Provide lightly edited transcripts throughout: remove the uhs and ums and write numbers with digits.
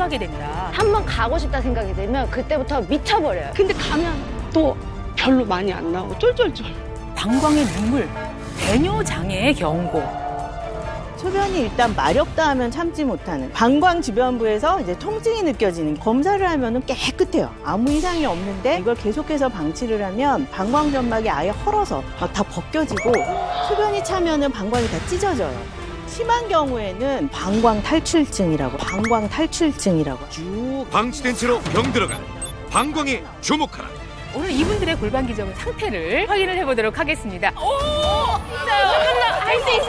자주 가게 된다. 한번 가고 싶다 생각이 들면 그때부터 미쳐버려요. 근데 가면 또 별로 많이 안 나오고 쫄쫄쫄. 방광의 눈물, 배뇨 장애의 경고. 소변이 일단 마렵다 하면 참지 못하는 방광 주변부에서 이제 통증이 느껴지는 검사를 하면은 깨끗해요. 아무 이상이 없는데 이걸 계속해서 방치를 하면 방광 점막이 아예 헐어서 다 벗겨지고 소변이 차면은 방광이 다 찢어져요. 심한 경우에는 방광 탈출증이라고 쭉 방치된 채로 병들어간 방광에 주목하라. 오늘 이분들의 골반 기정 상태를 확인을 해보도록 하겠습니다. 오! 조금만 할 수 있어!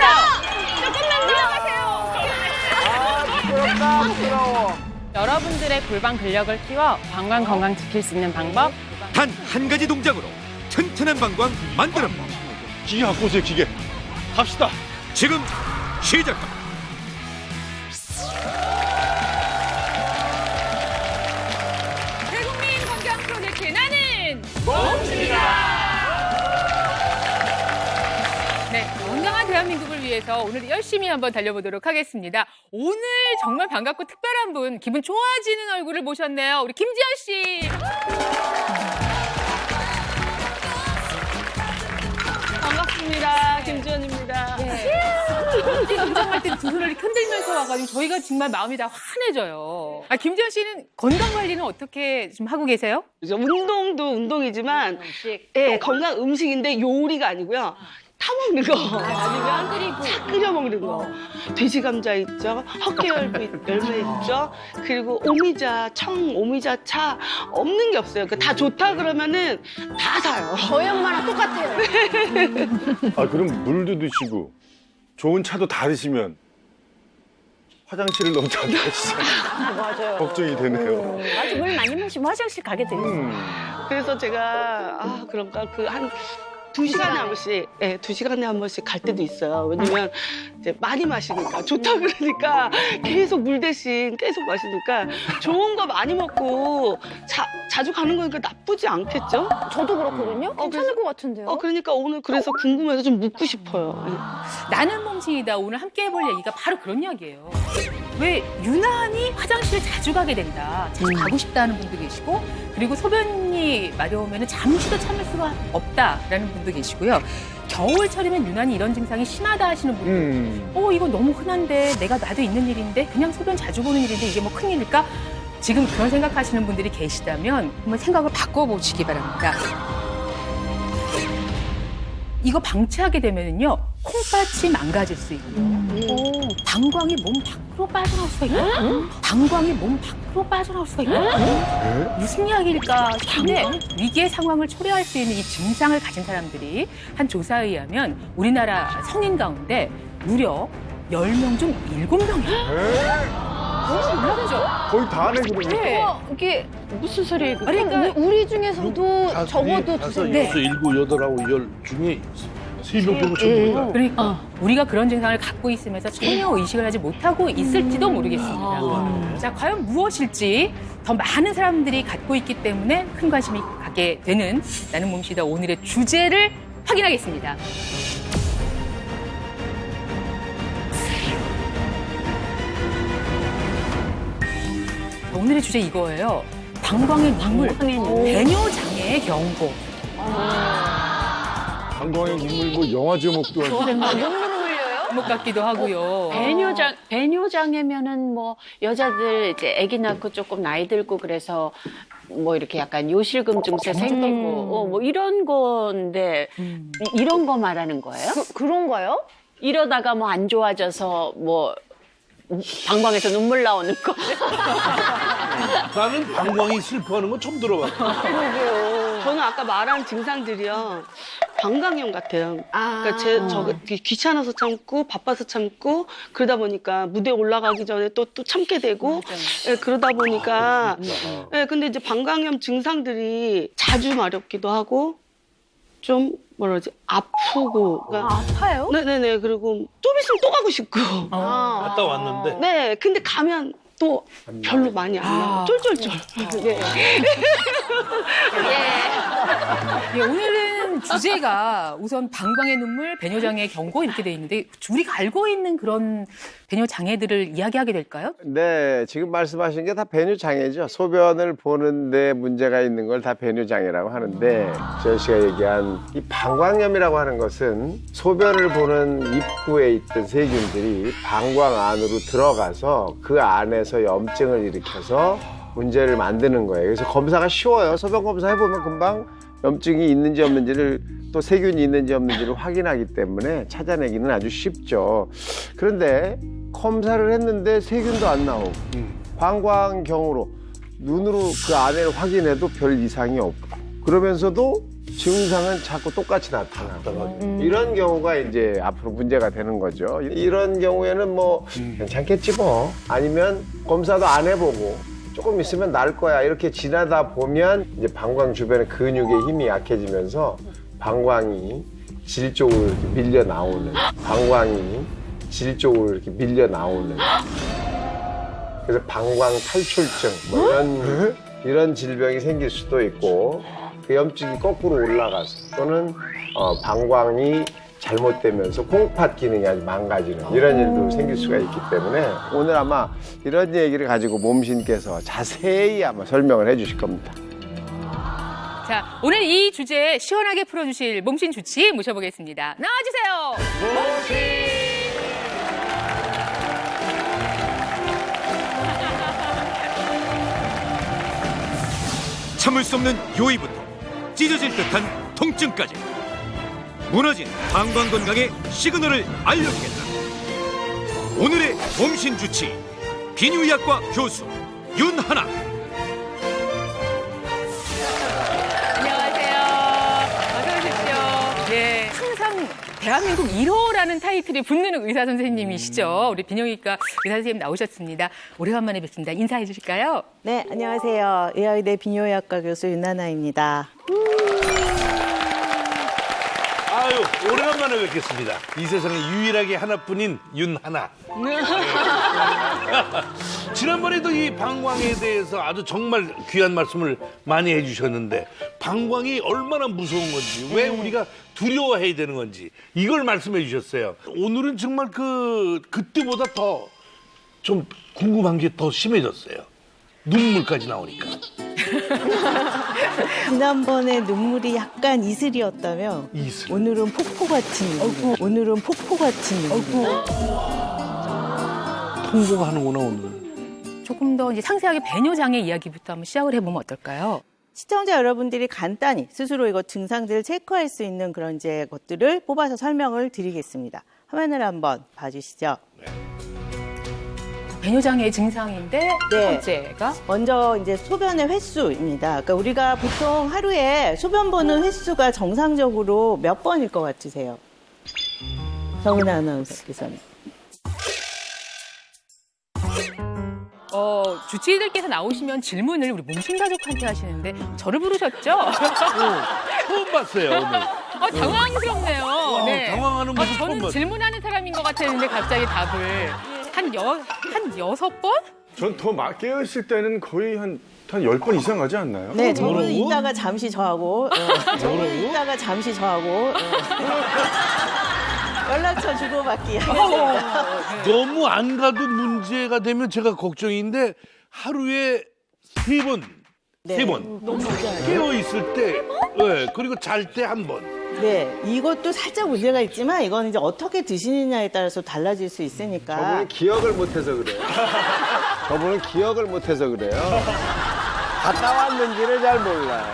조금만 들어가세요! 부끄러워. 여러분들의 골반 근력을 키워 방광 건강 지킬 수 있는 방법. 단 한 가지 동작으로 튼튼한 방광 만드는 법. 기계 갖고 오세요, 기계. 갑시다. 지금 시작합니다. 대국민 건강 프로젝트 나는 네, 건강한 대한민국을 위해서 오늘 열심히 한번 달려보도록 하겠습니다. 오늘 정말 반갑고 특별한 분, 기분 좋아지는 얼굴을 모셨네요. 우리 김지현 씨. 반갑습니다. 김지연입니다. 긴장할 때 두 손을 이렇게 흔들면서 와가지고 저희가 정말 마음이 다 환해져요. 아, 김지현 씨는 건강 관리는 어떻게 좀 하고 계세요? 이제 운동도 운동이지만 건강 음식인데 요리가 아니고요. 타먹는 거 아니면 차 끓여 먹는 거. 돼지 감자 있죠, 헛개열매 있죠, 그리고 오미자, 오미자 차 없는 게 없어요. 다 좋다 그러면은 다 사요. 저희 엄마랑 똑같아요. 아, 그럼 물도 드시고 좋은 차도 다 드시면 화장실을 너무 자주 가시잖아요. 맞아요. 걱정이 되네요. 맞아, 물 많이 마시면 화장실 가게 돼요. 그래서 제가 그런가 한 2시간에 한 번씩, 2시간에 한 번씩 갈 때도 있어요. 왜냐면 이제 많이 마시니까 좋다 그러니까 계속 물 대신 계속 마시니까 좋은 거 많이 먹고 자주 가는 거니까 나쁘지 않겠죠? 저도 그렇거든요. 괜찮을 것 같은데요. 그러니까 오늘 그래서 궁금해서 좀 묻고 싶어요. 나는 몸신이다. 오늘 함께 해볼 얘기가 바로 그런 이야기예요. 왜 유난히 화장실을 자주 가게 된다. 자주 가고 싶다는 분도 계시고, 그리고 소변이 마려우면 잠시도 참을 수가 없다라는 분도 계시고요. 겨울철이면 유난히 이런 증상이 심하다 하시는 분들. 이거 너무 흔한데, 나도 있는 일인데, 그냥 소변 자주 보는 일인데 이게 뭐 큰일일까? 지금 그런 생각하시는 분들이 계시다면 한번 생각을 바꿔보시기 바랍니다. 이거 방치하게 되면요, 콩팥이 망가질 수 있고요. 방광이 몸 밖으로 빠져나올 수가 있고, 방광이 몸 밖으로 빠져나올 수가 있고. 무슨 이야기일까 싶은데 위기의 상황을 초래할 수 있는 이 증상을 가진 사람들이 한 조사에 의하면 우리나라 성인 가운데 무려 10명 중 7명이에요. 너무 놀랍죠? 거의 다 하네, 그러면. 네. 이게 무슨 소리예요? 그러니까 우리 중에서도 적어도 두세 명. 네. 7, 8하고 10 중에 3명 정도 전부다. 그러니까 우리가 그런 증상을 갖고 있으면서 전혀 의식을 하지 못하고 있을지도 모르겠습니다. 자, 과연 무엇일지 더 많은 사람들이 갖고 있기 때문에 큰 관심이 가게 되는 나는 몸시다 오늘의 주제를 확인하겠습니다. 오늘의 주제 이거예요. 방광의 눈물, 배뇨 장애의 경고. 방광의 눈물, 뭐 영화 제목도 아니고. 제목 같기도 하고요. 배뇨장애면은 뭐 여자들 이제 아기 낳고 조금 나이 들고 그래서 뭐 이렇게 약간 요실금 증세 생기고 뭐 이런 건데 이런 거 말하는 거예요? 그런가요? 이러다가 뭐 안 좋아져서 뭐 방광에서 눈물 나오는 거. 나는 방광이 슬퍼하는 건 처음 들어봤어. 저는 아까 말한 증상들이요, 방광염 같아요. 그러니까 저 귀찮아서 참고 바빠서 참고 그러다 보니까 무대 올라가기 전에 또 참게 되고, 그러다 보니까 근데 이제 방광염 증상들이 자주 마렵기도 하고 좀 아프고. 그러니까 아파요? 네네네. 그리고 좀 있으면 또 가고 싶고. 갔다 왔는데. 네, 근데 가면 또 별로 많이 안 나와요. 쫄쫄쫄. 네. 오늘은 오늘 주제가 우선 방광의 눈물, 배뇨장애 경고 이렇게 돼 있는데 우리가 알고 있는 그런 배뇨장애들을 이야기하게 될까요? 네, 지금 말씀하신 게 다 배뇨장애죠. 소변을 보는데 문제가 있는 걸 다 배뇨장애라고 하는데 지현 씨가 얘기한 이 방광염이라고 하는 것은 소변을 보는 입구에 있던 세균들이 방광 안으로 들어가서 그 안에서 염증을 일으켜서 문제를 만드는 거예요. 그래서 검사가 쉬워요. 소변 검사 해보면 금방 염증이 있는지 없는지를 또 세균이 있는지 없는지를 확인하기 때문에 찾아내기는 아주 쉽죠. 그런데 검사를 했는데 세균도 안 나오고 방광경으로 눈으로 그 안을 확인해도 별 이상이 없고 그러면서도 증상은 자꾸 똑같이 나타나고 이런 경우가 이제 앞으로 문제가 되는 거죠. 이런 경우에는 뭐 괜찮겠지 뭐 아니면 검사도 안 해보고 조금 있으면 날 거야 이렇게 지나다 보면 이제 방광 주변의 근육의 힘이 약해지면서 방광이 질 쪽으로 이렇게 밀려 나오는 방광이 질 쪽으로 이렇게 밀려 나오는 그래서 방광 탈출증 뭐 이런 질병이 생길 수도 있고 그 염증이 거꾸로 올라가서 또는 방광이 잘못되면서 콩팥 기능이 아주 망가지는 이런 일도 생길 수가 있기 때문에 오늘 아마 이런 얘기를 가지고 몸신께서 자세히 아마 설명을 해주실 겁니다. 자, 오늘 이 주제 시원하게 풀어주실 몸신 주치 모셔보겠습니다. 나와주세요. 몸신. 참을 수 없는 요의부터 찢어질 듯한 통증까지 무너진 방광 건강의 시그널을 알려주겠다. 오늘의 몸신 주치 비뇨의학과 교수 윤하나. 안녕하세요. 어서 오십시오. 네, 항상 대한민국 1호라는 타이틀이 붙는 의사 선생님이시죠. 우리 비뇨기과 의사 선생님 나오셨습니다. 오래간만에 뵙습니다. 인사해 주실까요? 네, 안녕하세요. 의학의대 비뇨의학과 교수 윤하나입니다. 아유, 오래간만에 뵙겠습니다. 이 세상에 유일하게 하나뿐인 윤하나. 지난번에도 이 방광에 대해서 아주 정말 귀한 말씀을 많이 해주셨는데 방광이 얼마나 무서운 건지 왜 우리가 두려워해야 되는 건지 이걸 말씀해 주셨어요. 오늘은 정말 그때보다 더 좀 궁금한 게 더 심해졌어요. 눈물까지 나오니까. 지난번에 눈물이 약간 이슬이었다며 이슬. 오늘은 폭포 같은 눈물. 오늘은 폭포 같은 눈물. 통곡하는구나 오늘. 조금 더 이제 상세하게 배뇨장애 이야기부터 한번 시작을 해보면 어떨까요? 시청자 여러분들이 간단히 스스로 이거 증상들을 체크할 수 있는 그런 이제 것들을 뽑아서 설명을 드리겠습니다. 화면을 한번 봐주시죠. 배뇨장애의 증상인데 첫 네. 번째가 먼저 이제 소변의 횟수입니다. 그러니까 우리가 보통 하루에 소변 보는 횟수가 정상적으로 몇 번일 것 같으세요? 정은아 아나운서께서는. 주치의들께서 나오시면 질문을 우리 몸신가족한테 하시는데 저를 부르셨죠? 처음 봤어요 오늘. 당황스럽네요. 네. 당황하는 모습 처음 저는 봤어요. 질문하는 사람인 것 같았는데 갑자기 답을 한 6번? 전 더 깨어있을 때는 거의 한 10번 이상 하지 않나요? 네, 저는 뭐라고? 이따가 잠시 저하고. 저는 이따가 잠시 저하고. 연락처 주고받기. 너무 안 가도 문제가 되면 제가 걱정인데 하루에 3번. 네. 3번. 깨어 있을 때, 네, 그리고 잘 때 1번. 네, 이것도 살짝 문제가 있지만 이건 이제 어떻게 드시느냐에 따라서 달라질 수 있으니까. 저분은 기억을 못해서 그래요. 저분은 기억을 못해서 그래요. 갔다 왔는지를 잘 몰라요.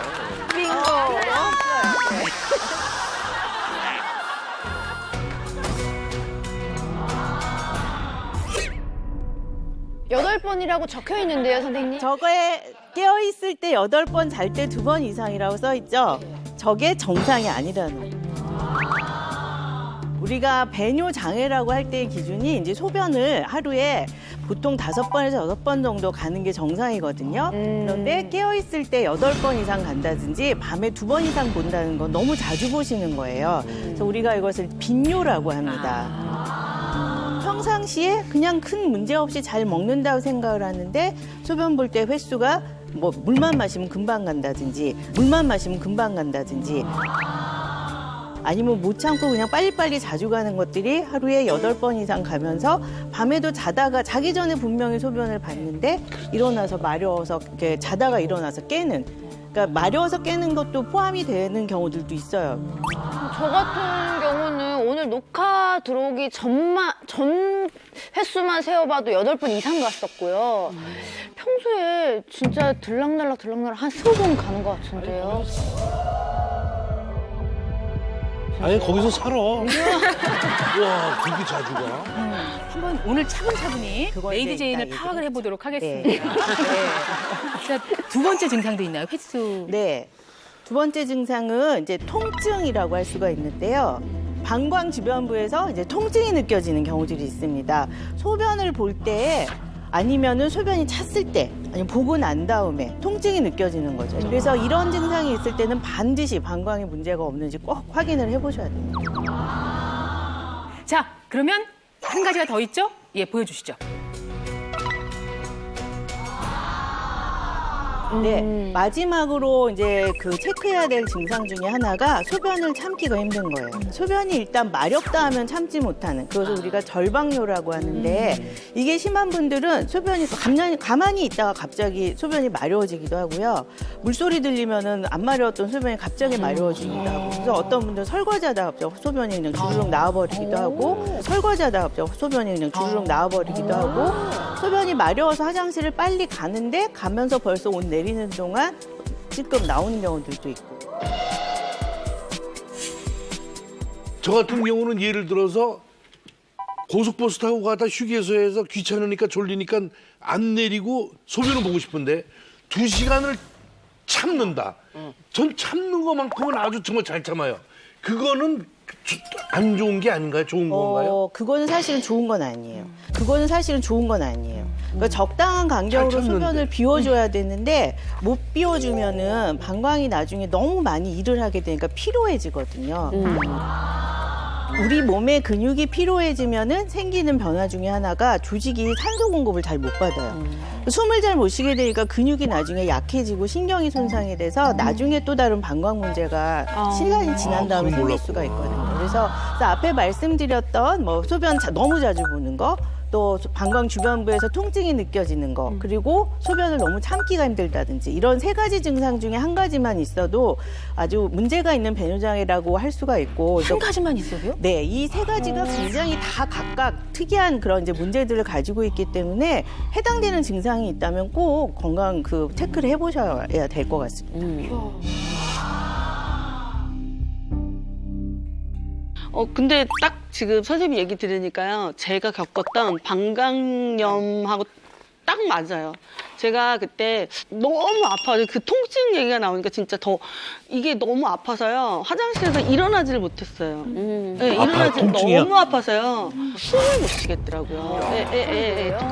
여덟 번이라고 적혀 있는데요, 선생님? 저거에 깨어있을 때 8번, 잘 때 2번 이상이라고 써있죠? 저게 정상이 아니라는 거예요. 우리가 배뇨장애라고 할 때의 기준이 이제 소변을 하루에 보통 5번에서 6번 정도 가는 게 정상이거든요. 그런데 깨어있을 때 8번 이상 간다든지 밤에 2번 이상 본다는 건 너무 자주 보시는 거예요. 그래서 우리가 이것을 빈뇨라고 합니다. 평상시에 그냥 큰 문제 없이 잘 먹는다고 생각을 하는데 소변 볼 때 횟수가 뭐 물만 마시면 금방 간다든지 물만 마시면 금방 간다든지 아니면 못 참고 그냥 빨리빨리 자주 가는 것들이 하루에 8번 이상 가면서 밤에도 자다가 자기 전에 분명히 소변을 봤는데 일어나서 마려워서 이렇게 자다가 일어나서 깨는, 그러니까 마려워서 깨는 것도 포함이 되는 경우들도 있어요. 저 같은 경우는 오늘 녹화 들어오기 전 횟수만 세어봐도 8번 이상 갔었고요. 평소에 진짜 들락날락 한 20번 가는 것 같은데요. 아니 거기서 살아. 와 그렇게 자주 가? 한번 오늘 차분차분히 그거에 레이디 대해 제인을 이따 파악을 얘기를 해보도록 하겠습니다. 네. 자, 두 번째 증상도 있나요? 횟수. 네. 두 번째 증상은 이제 통증이라고 할 수가 있는데요. 방광 주변부에서 이제 통증이 느껴지는 경우들이 있습니다. 소변을 볼 때 아니면은 소변이 찼을 때 아니면 보고 난 다음에 통증이 느껴지는 거죠. 그래서 이런 증상이 있을 때는 반드시 방광에 문제가 없는지 꼭 확인을 해보셔야 됩니다. 자, 그러면 한 가지가 더 있죠? 예, 보여주시죠. 네, 마지막으로 이제 그 체크해야 될 증상 중에 하나가 소변을 참기가 힘든 거예요. 소변이 일단 마렵다 하면 참지 못하는, 그것을 우리가 절방뇨라고 하는데 이게 심한 분들은 소변이 가만히 있다가 갑자기 소변이 마려워지기도 하고요. 물소리 들리면은 안 마려웠던 소변이 갑자기 마려워지기도 하고, 그래서 어떤 분들은 설거지하다가 갑자기 소변이 그냥 주르륵 나와버리기도 하고, 설거지하다가 갑자기 소변이 그냥 주르륵 나와버리기도 하고, 소변이 마려워서 화장실을 빨리 가는데 가면서 벌써 옷 내리는 동안 찔끔 나오는 경우들도 있고. 저 같은 경우는 예를 들어서 고속버스 타고 가다 휴게소에서 귀찮으니까 졸리니까 안 내리고 소변을 보고 싶은데 2시간을 참는다. 전 참는 것만큼은 아주 정말 잘 참아요. 그거는 안 좋은 게 아닌가요? 좋은 건가요? 그거는 사실은 좋은 건 아니에요. 그거는 사실은 좋은 건 아니에요. 그러니까 적당한 간격으로 잘 참는데. 소변을 비워줘야 되는데 못 비워주면은 방광이 나중에 너무 많이 일을 하게 되니까 피로해지거든요. 우리 몸의 근육이 피로해지면은 생기는 변화 중에 하나가 조직이 산소 공급을 잘 못 받아요. 숨을 잘 못 쉬게 되니까 근육이 나중에 약해지고 신경이 손상이 돼서 나중에 또 다른 방광 문제가 시간이 지난 다음에 그건 생길 수가 있거든요. 그래서 앞에 말씀드렸던 뭐 소변 너무 자주 보는 거, 또 방광 주변부에서 통증이 느껴지는 거, 그리고 소변을 너무 참기가 힘들다든지 이런 3가지 증상 중에 한 가지만 있어도 아주 문제가 있는 배뇨장애라고 할 수가 있고, 한 가지만 있어도요? 네, 이 3가지가 굉장히 다 각각 특이한 그런 이제 문제들을 가지고 있기 때문에 해당되는 증상이 있다면 꼭 건강 체크를 해보셔야 될 것 같습니다. 근데 딱 지금 선생님 얘기 들으니까요. 제가 겪었던 방광염하고 딱 맞아요. 제가 그때 너무 아파요. 그 통증 얘기가 나오니까 진짜 더 이게 너무 아파서요. 화장실에서 일어나지를 못했어요. 네, 일어나지 너무 아파서요. 숨을 못 쉬겠더라고요.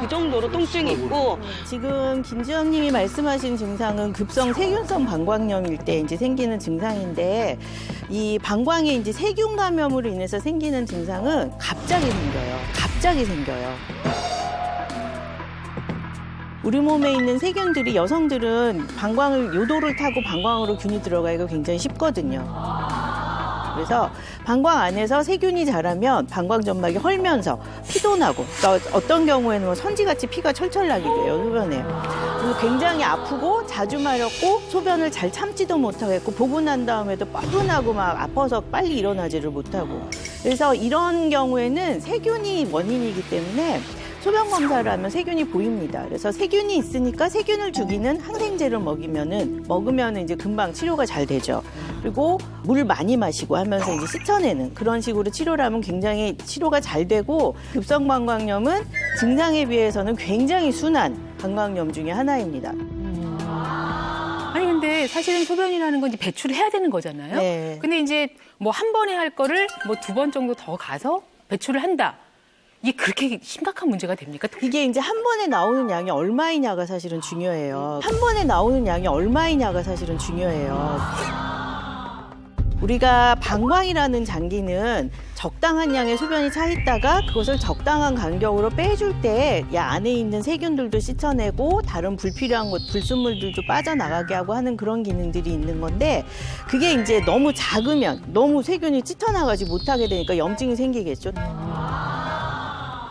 그 정도로 통증이 있고. 지금 김지영 님이 말씀하신 증상은 급성 세균성 방광염일 때 이제 생기는 증상인데, 이 방광에 이제 세균 감염으로 인해서 생기는 증상은 갑자기 생겨요. 우리 몸에 있는 세균들이, 여성들은 방광을, 요도를 타고 방광으로 균이 들어가기가 굉장히 쉽거든요. 그래서 방광 안에서 세균이 자라면 방광 점막이 헐면서 피도 나고, 그러니까 어떤 경우에는 뭐 선지같이 피가 철철 나게 돼요, 소변에. 그리고 굉장히 아프고 자주 마렵고 소변을 잘 참지도 못하겠고, 보고 난 다음에도 뻐근하고 막 아파서 빨리 일어나지를 못하고. 그래서 이런 경우에는 세균이 원인이기 때문에 소변 검사를 하면 세균이 보입니다. 그래서 세균이 있으니까 세균을 죽이는 항생제를 먹으면 이제 금방 치료가 잘 되죠. 그리고 물 많이 마시고 하면서 이제 씻어내는 그런 식으로 치료를 하면 굉장히 치료가 잘 되고, 급성 방광염은 증상에 비해서는 굉장히 순한 방광염 중에 하나입니다. 아니, 근데 사실은 소변이라는 건 이제 배출을 해야 되는 거잖아요. 네. 근데 이제 뭐 한 번에 할 거를 뭐 2번 정도 더 가서 배출을 한다. 이게 그렇게 심각한 문제가 됩니까? 이게 이제 한 번에 나오는 양이 얼마이냐가 사실은 중요해요. 우리가 방광이라는 장기는 적당한 양의 소변이 차 있다가 그것을 적당한 간격으로 빼줄 때 이 안에 있는 세균들도 씻어내고 다른 불필요한 것, 불순물들도 빠져나가게 하고 하는 그런 기능들이 있는 건데 그게 이제 너무 작으면 너무 세균이 찢어나가지 못하게 되니까 염증이 생기겠죠.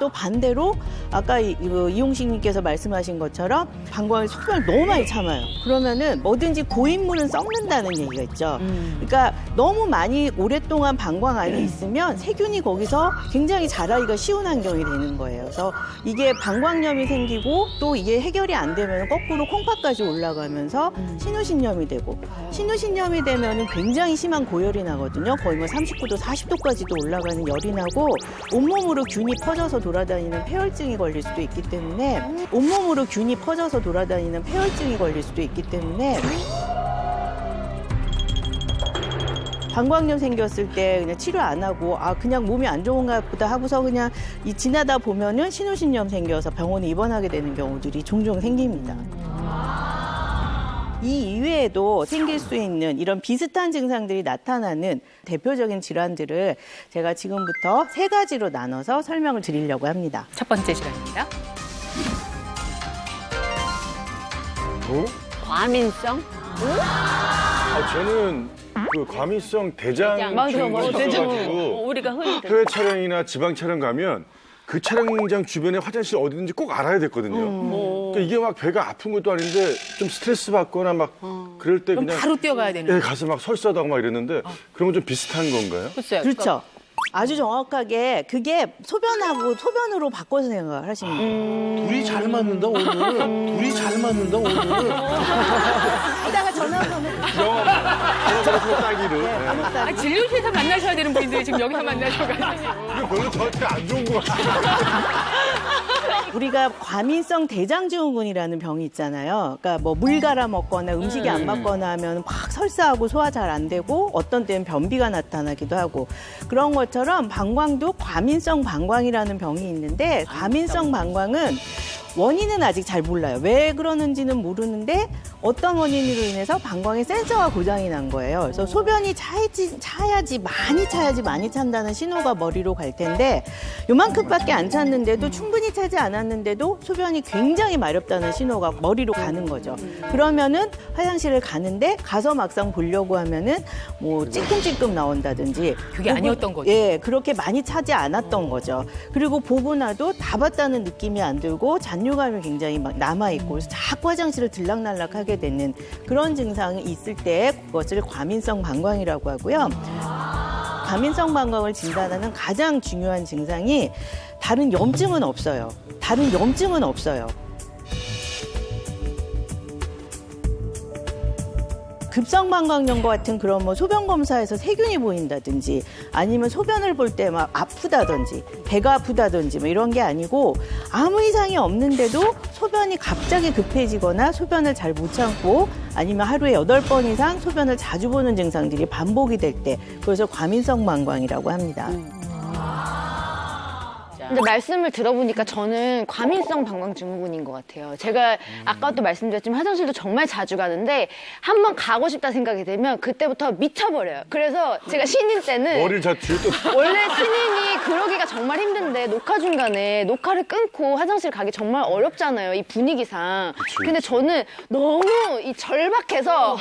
또 반대로 아까 이용식님께서 말씀하신 것처럼 방광을 소변을 너무 많이 참아요. 그러면은 뭐든지 고인물은 썩는다는 얘기가 있죠. 그러니까 너무 많이 오랫동안 방광 안에 있으면 세균이 거기서 굉장히 자라기가 쉬운 환경이 되는 거예요. 그래서 이게 방광염이 생기고 또 이게 해결이 안 되면 거꾸로 콩팥까지 올라가면서 신우신염이 되고 신우신염이 되면은 굉장히 심한 고열이 나거든요. 거의 뭐 39도, 40도까지도 올라가는 열이 나고 온몸으로 균이 퍼져서 돌아다니는 폐혈증이 걸릴 수도 있기 때문에 온몸으로 균이 퍼져서 돌아다니는 폐혈증이 걸릴 수도 있기 때문에 방광염 생겼을 때 그냥 치료 안 하고 그냥 몸이 안 좋은가 보다 하고서 그냥 지나다 보면은 신우신염 생겨서 병원에 입원하게 되는 경우들이 종종 생깁니다. 이 이외에도 생길 수 있는 이런 비슷한 증상들이 나타나는 대표적인 질환들을 제가 지금부터 3가지로 나눠서 설명을 드리려고 합니다. 첫 번째 질환입니다. 과민성? 저는 그 과민성 대장 맞아. 있어가지고 우리가 흔히 해외 촬영이나 지방 촬영 가면 그 촬영장 주변에 화장실 어디든지 꼭 알아야 됐거든요. 그러니까 이게 막 배가 아픈 것도 아닌데 좀 스트레스 받거나 막 그럴 때 그럼 그냥 바로 뛰어가야 되는. 가서 막 설사하고 막 이랬는데 그런 건 좀 비슷한 건가요? 글쎄요. 그렇죠. 아주 정확하게 그게 소변으로 바꿔서 생각을 하시면 돼요. 둘이 잘 맞는다 오늘. 둘이 잘 맞는다 오늘. 이따가 전화 한번 그래서 따기로. 네. 진료실에서 만나셔야 되는 분들이 지금 여기서 만나셔가지고. 이거 별로 저한테 안 좋은 것 같아요. 우리가 과민성 대장증후군이라는 병이 있잖아요. 그러니까 뭐 물 갈아 먹거나 음식이 안 맞거나 하면 막 설사하고 소화 잘 안 되고 어떤 때는 변비가 나타나기도 하고 그런 것처럼 방광도 과민성 방광이라는 병이 있는데 과민성 방광은 원인은 아직 잘 몰라요. 왜 그러는지는 모르는데 어떤 원인으로 인해서 방광의 센서가 고장이 난 거예요. 그래서 소변이 차야지 많이 찬다는 신호가 머리로 갈 텐데 요만큼밖에 안 찼는데도 충분히 차지 않았는데도 소변이 굉장히 마렵다는 신호가 머리로 가는 거죠. 그러면은 화장실을 가는데 가서 막상 보려고 하면은 뭐 찔끔찔끔 나온다든지 그게 아니었던 거죠. 예, 그렇게 많이 차지 않았던 거죠. 그리고 보고 나도 다 봤다는 느낌이 안 들고 잔류감이 굉장히 막 남아있고 그래서 자꾸 화장실을 들락날락하게 되는 그런 증상이 있을 때 그것을 과민성 방광이라고 하고요. 과민성 방광을 진단하는 가장 중요한 증상이 다른 염증은 없어요. 급성방광염과 같은 그런 뭐 소변 검사에서 세균이 보인다든지 아니면 소변을 볼 때 막 아프다든지 배가 아프다든지 뭐 이런 게 아니고 아무 이상이 없는데도 소변이 갑자기 급해지거나 소변을 잘 못 참고 아니면 하루에 8번 이상 소변을 자주 보는 증상들이 반복이 될 때 그것을 과민성 방광이라고 합니다. 근데 말씀을 들어보니까 저는 과민성 방광증후군인 것 같아요. 제가 아까도 말씀드렸지만 화장실도 정말 자주 가는데 한 번 가고 싶다 생각이 들면 그때부터 미쳐버려요. 그래서 제가 신인 때는 머리를 잡지 또. 원래 신인이 그러기가 정말 힘든데 녹화 중간에 녹화를 끊고 화장실 가기 정말 어렵잖아요. 이 분위기상. 근데 저는 너무 이 절박해서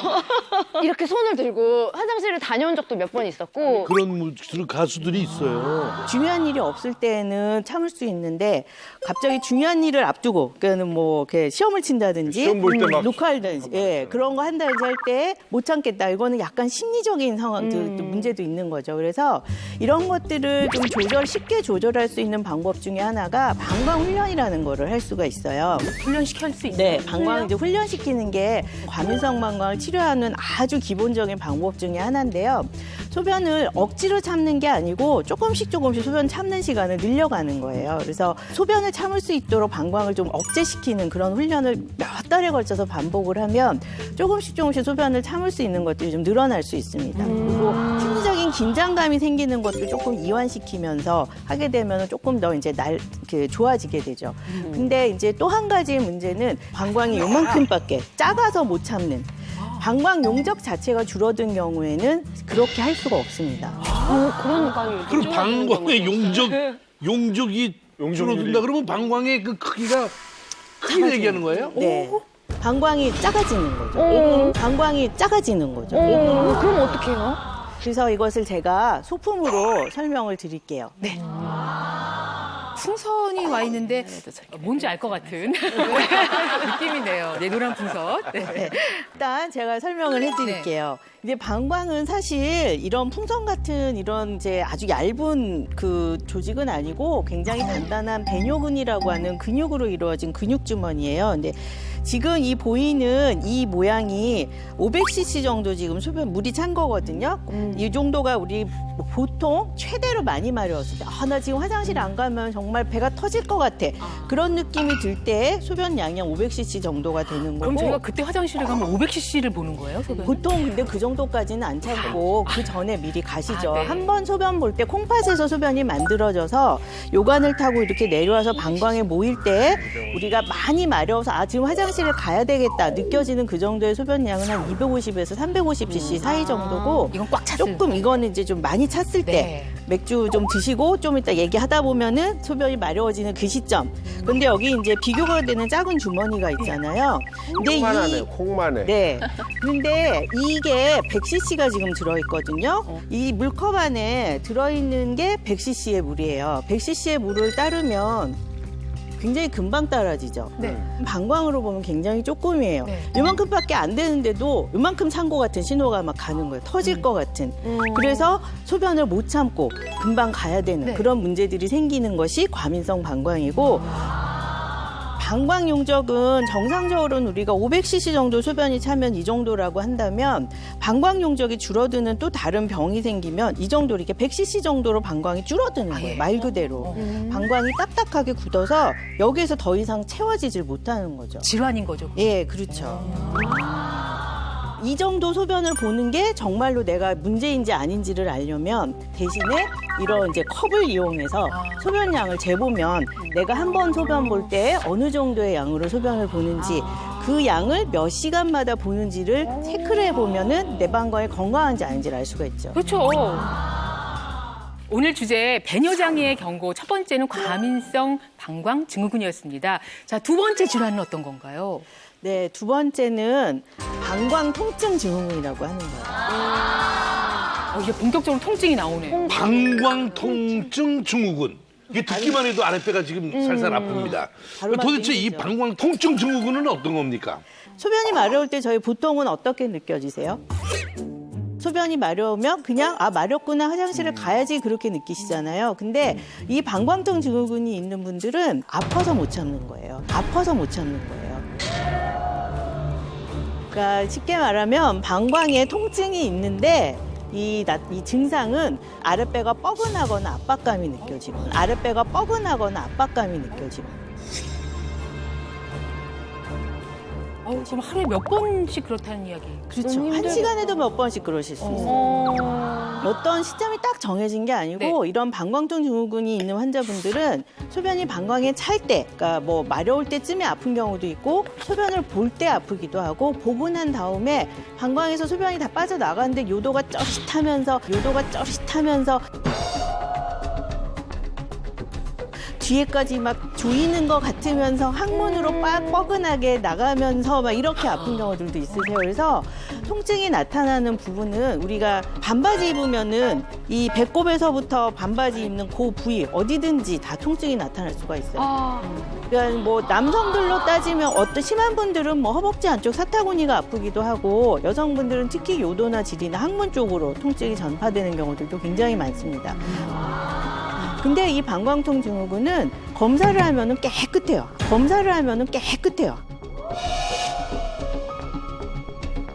이렇게 손을 들고 화장실을 다녀온 적도 몇 번 있었고 그런 가수들이 있어요. 중요한 일이 없을 때는 참을 수 있는데 갑자기 중요한 일을 앞두고 그러니까는 뭐 이렇게 시험을 친다든지 시험 볼때 막 녹화하든지 그런 거 한다든지 할 때 못 참겠다. 이거는 약간 심리적인 상황도 문제도 있는 거죠. 그래서 이런 것들을 좀 쉽게 조절할 수 있는 방법 중에 하나가 방광 훈련이라는 거를 할 수가 있어요. 훈련시킬 수 있어요. 네, 방광을 이제 훈련시키는 게 과민성 방광을 치료하는 아주 기본적인 방법 중에 하나인데요. 소변을 억지로 참는 게 아니고 조금씩 소변 참는 시간을 늘려가는 거예요. 그래서 소변을 참을 수 있도록 방광을 좀 억제시키는 그런 훈련을 몇 달에 걸쳐서 반복을 하면 조금씩 소변을 참을 수 있는 것들이 좀 늘어날 수 있습니다. 그리고 심리적인 긴장감이 생기는 것도 조금 이완시키면서 하게 되면 조금 더 이제 좋아지게 되죠. 근데 이제 또 한 가지 문제는 방광이 요만큼밖에 작아서 못 참는. 방광 용적 자체가 줄어든 경우에는 그렇게 할 수가 없습니다. 그럼 방광의 용적이 줄어든다 그러면 방광의 그 크기가 크게 얘기하는 거예요? 네. 방광이 작아지는 거죠. 방광이 작아지는 거죠. 그럼 어떡해요? 그래서 이것을 제가 소품으로 설명을 드릴게요. 네. 풍선이 와 있는데 뭔지 알 것 같은 느낌이네요. 네, 노란 풍선. 네. 일단 제가 설명을 해드릴게요. 이제 방광은 사실 이런 풍선 같은 이런 이제 아주 얇은 그 조직은 아니고 굉장히 단단한 배뇨근이라고 하는 근육으로 이루어진 근육 주머니예요. 근데 지금 이 보이는 이 모양이 500cc 정도 지금 소변 물이 찬 거거든요. 이 정도가 우리 보통 최대로 많이 마려웠을 때, 나 지금 화장실 안 가면 정말 배가 터질 것 같아. 그런 느낌이 들 때 소변 양량 500cc 정도가 되는 거고. 그럼 저희가 그때 화장실에 가면 500cc를 보는 거예요, 소변? 보통 근데 그 정도까지는 안 참고 그 전에 미리 가시죠. 네. 한 번 소변 볼 때 콩팥에서 소변이 만들어져서 요관을 타고 이렇게 내려와서 방광에 모일 때 우리가 많이 마려워서 지금 화장실에 가야 되겠다 느껴지는 그 정도의 소변량은 한 250에서 350cc 사이 정도고 이건 꽉 찼을 조금 이거는 이제 좀 많이 찼을 때 네. 맥주 좀 드시고 좀 이따 얘기하다 보면은 소변이 마려워지는 그 시점. 근데 여기 이제 비교가 되는 작은 주머니가 있잖아요. 근데 콩만 하네요. 콩만 해. 네. 근데 이게 100cc가 지금 들어있거든요. 이 물컵 안에 들어있는 게 100cc의 물이에요. 100cc의 물을 따르면 굉장히 금방 따라지죠. 네. 방광으로 보면 굉장히 조금이에요. 네. 요만큼밖에 안 되는데도 요만큼 찬 것 같은 신호가 막 가는 거예요. 터질 것 같은. 그래서 소변을 못 참고 금방 가야 되는 네. 그런 문제들이 생기는 것이 과민성 방광이고 방광 용적은 정상적으로는 우리가 500cc 정도 소변이 차면 이 정도라고 한다면 방광 용적이 줄어드는 또 다른 병이 생기면 이 정도 이렇게 100cc 정도로 방광이 줄어드는 거예요. 말 그대로. 방광이 딱딱하게 굳어서 여기에서 더 이상 채워지질 못하는 거죠. 질환인 거죠. 예, 그렇죠. 이 정도 소변을 보는 게 정말로 내가 문제인지 아닌지를 알려면 대신에 이런 이제 컵을 이용해서 소변량을 재보면 내가 한 번 소변 볼 때 어느 정도의 양으로 소변을 보는지 그 양을 몇 시간마다 보는지를 체크를 해보면은 내 방광이 건강한지 아닌지를 알 수가 있죠. 그렇죠. 오늘 주제 배뇨장애의 경고 첫 번째는 과민성 방광 증후군이었습니다. 자, 두 번째 질환은 어떤 건가요? 네, 두 번째는 방광 통증 증후군이라고 하는 거예요. 이제 본격적으로 통증이 나오네요. 방광 통증 증후군. 이게 듣기만 해도 아랫배가 지금 살살 아픕니다. 바로 도대체 이 맞는 방광 통증 증후군은 어떤 겁니까? 소변이 마려울 때 저희 보통은 어떻게 느껴지세요? 소변이 마려우면 그냥 마렵구나 화장실을 가야지 그렇게 느끼시잖아요. 근데 이 방광통 증후군이 있는 분들은 아파서 못 참는 거예요. 아파서 못 참는 거예요. 그러니까 쉽게 말하면 방광에 통증이 있는데 이 증상은 아랫배가 뻐근하거나 압박감이 느껴지고 아랫배가 뻐근하거나 압박감이 느껴지고 그럼 하루에 몇 번씩 그렇다는 이야기? 그렇죠. 한 시간에도 몇 번씩 그러실 수 있어요. 어떤 시점이 딱 정해진 게 아니고 이런 방광통 증후군이 있는 환자분들은 소변이 방광에 찰 때, 그러니까 뭐 마려울 때쯤에 아픈 경우도 있고 소변을 볼 때 아프기도 하고 보고 난 다음에 방광에서 소변이 다 빠져나가는데 요도가 쩌릿하면서 뒤에까지 막 조이는 것 같으면서 항문으로 뻐근하게 나가면서 막 이렇게 아픈 경우들도 있으세요. 그래서 통증이 나타나는 부분은 우리가 반바지 입으면은 이 배꼽에서부터 반바지 입는 그 부위 어디든지 다 통증이 나타날 수가 있어요. 그러니까 뭐 남성들로 따지면 어떤 심한 분들은 뭐 허벅지 안쪽 사타구니가 아프기도 하고 여성분들은 특히 요도나 지리나 항문 쪽으로 통증이 전파되는 경우들도 굉장히 많습니다. 근데 이 방광통 증후군은 검사를 하면은 깨끗해요.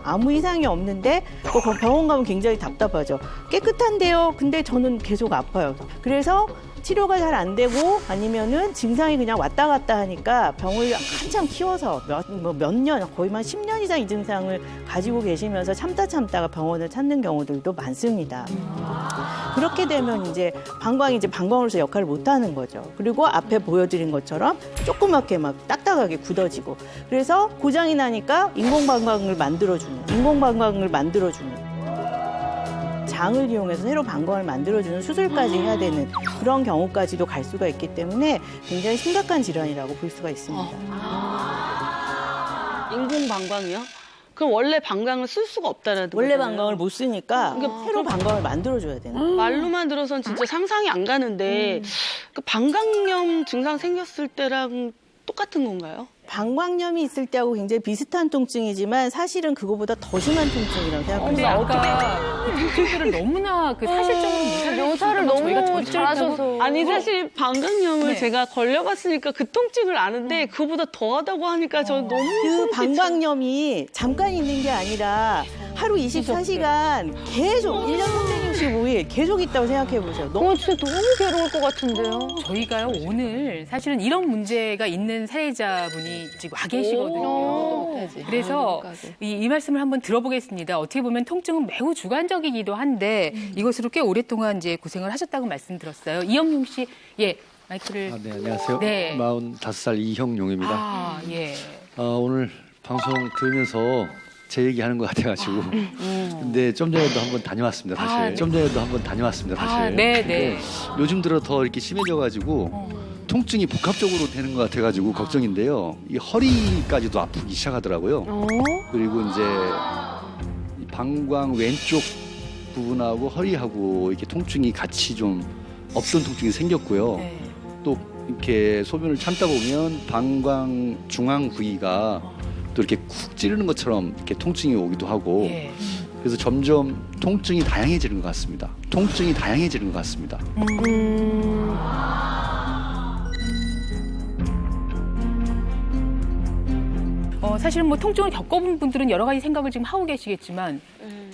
아무 이상이 없는데 또 병원 가면 굉장히 답답하죠. 깨끗한데요. 근데 저는 계속 아파요. 그래서 치료가 잘 안 되고 아니면은 증상이 그냥 왔다 갔다 하니까 병을 한참 키워서 몇 년, 거의 한 10년 이상 이 증상을 가지고 계시면서 참다가 병원을 찾는 경우들도 많습니다. 그렇게 되면 이제 방광이 이제 방광으로서 역할을 못 하는 거죠. 그리고 앞에 보여드린 것처럼 조그맣게 막 딱딱하게 굳어지고 그래서 고장이 나니까 인공방광을 만들어주는 장을 이용해서 새로 방광을 만들어주는 수술까지 해야 되는 그런 경우까지도 갈 수가 있기 때문에 굉장히 심각한 질환이라고 볼 수가 있습니다. 인공 방광이요? 그럼 원래 방광을 쓸 수가 없다라는 원래 거잖아요. 방광을 못 쓰니까 새로 방광을 만들어줘야 되는 거예요. 말로만 들어선 진짜 상상이 안 가는데 그 방광염 증상 생겼을 때랑 똑같은 건가요? 방광염이 있을 때하고 굉장히 비슷한 통증이지만 사실은 그거보다 더 심한 통증이라고 근데 생각합니다. 아까 그분들은 너무나 그 사실적으로 묘사를 너무 잘하셔서. 아니 사실 방광염을 네. 제가 걸려봤으니까 그 통증을 아는데 그거보다 더하다고 하니까 저는 너무 그 방광염이 잠깐 있는 게 아니라 하루 24시간 계속 1년 365일 계속 있다고 생각해 보세요. 그거 진짜 너무 괴로울 것 같은데요. 저희가요 오늘 사실은 이런 문제가 있는 사례자분이 지금 와 계시거든요. 그래서 이 말씀을 한번 들어보겠습니다. 어떻게 보면 통증은 매우 주관적이기도 한데 이것으로 꽤 오랫동안 이제 고생을 하셨다고 말씀드렸어요. 이영용 씨, 예 마이크를. 네, 안녕하세요. 네. 45살 이형용입니다. 아, 예. 오늘 방송 들으면서 제 얘기하는 것 같아가지고. 근데 좀 전에도 한번 다녀왔습니다, 사실. 네, 네. 근데 요즘 들어 더 이렇게 심해져가지고 통증이 복합적으로 되는 것 같아가지고 걱정인데요. 이 허리까지도 아프기 시작하더라고요. 그리고 이제 이 방광 왼쪽 부분하고 허리하고 이렇게 통증이 같이 좀 없던 통증이 생겼고요. 네. 또 이렇게 소변을 참다 보면 방광 중앙 부위가 또 이렇게 쿡 찌르는 것처럼 이렇게 통증이 오기도 하고 예. 그래서 점점 통증이 다양해지는 것 같습니다. 사실은 뭐 통증을 겪어본 분들은 여러 가지 생각을 지금 하고 계시겠지만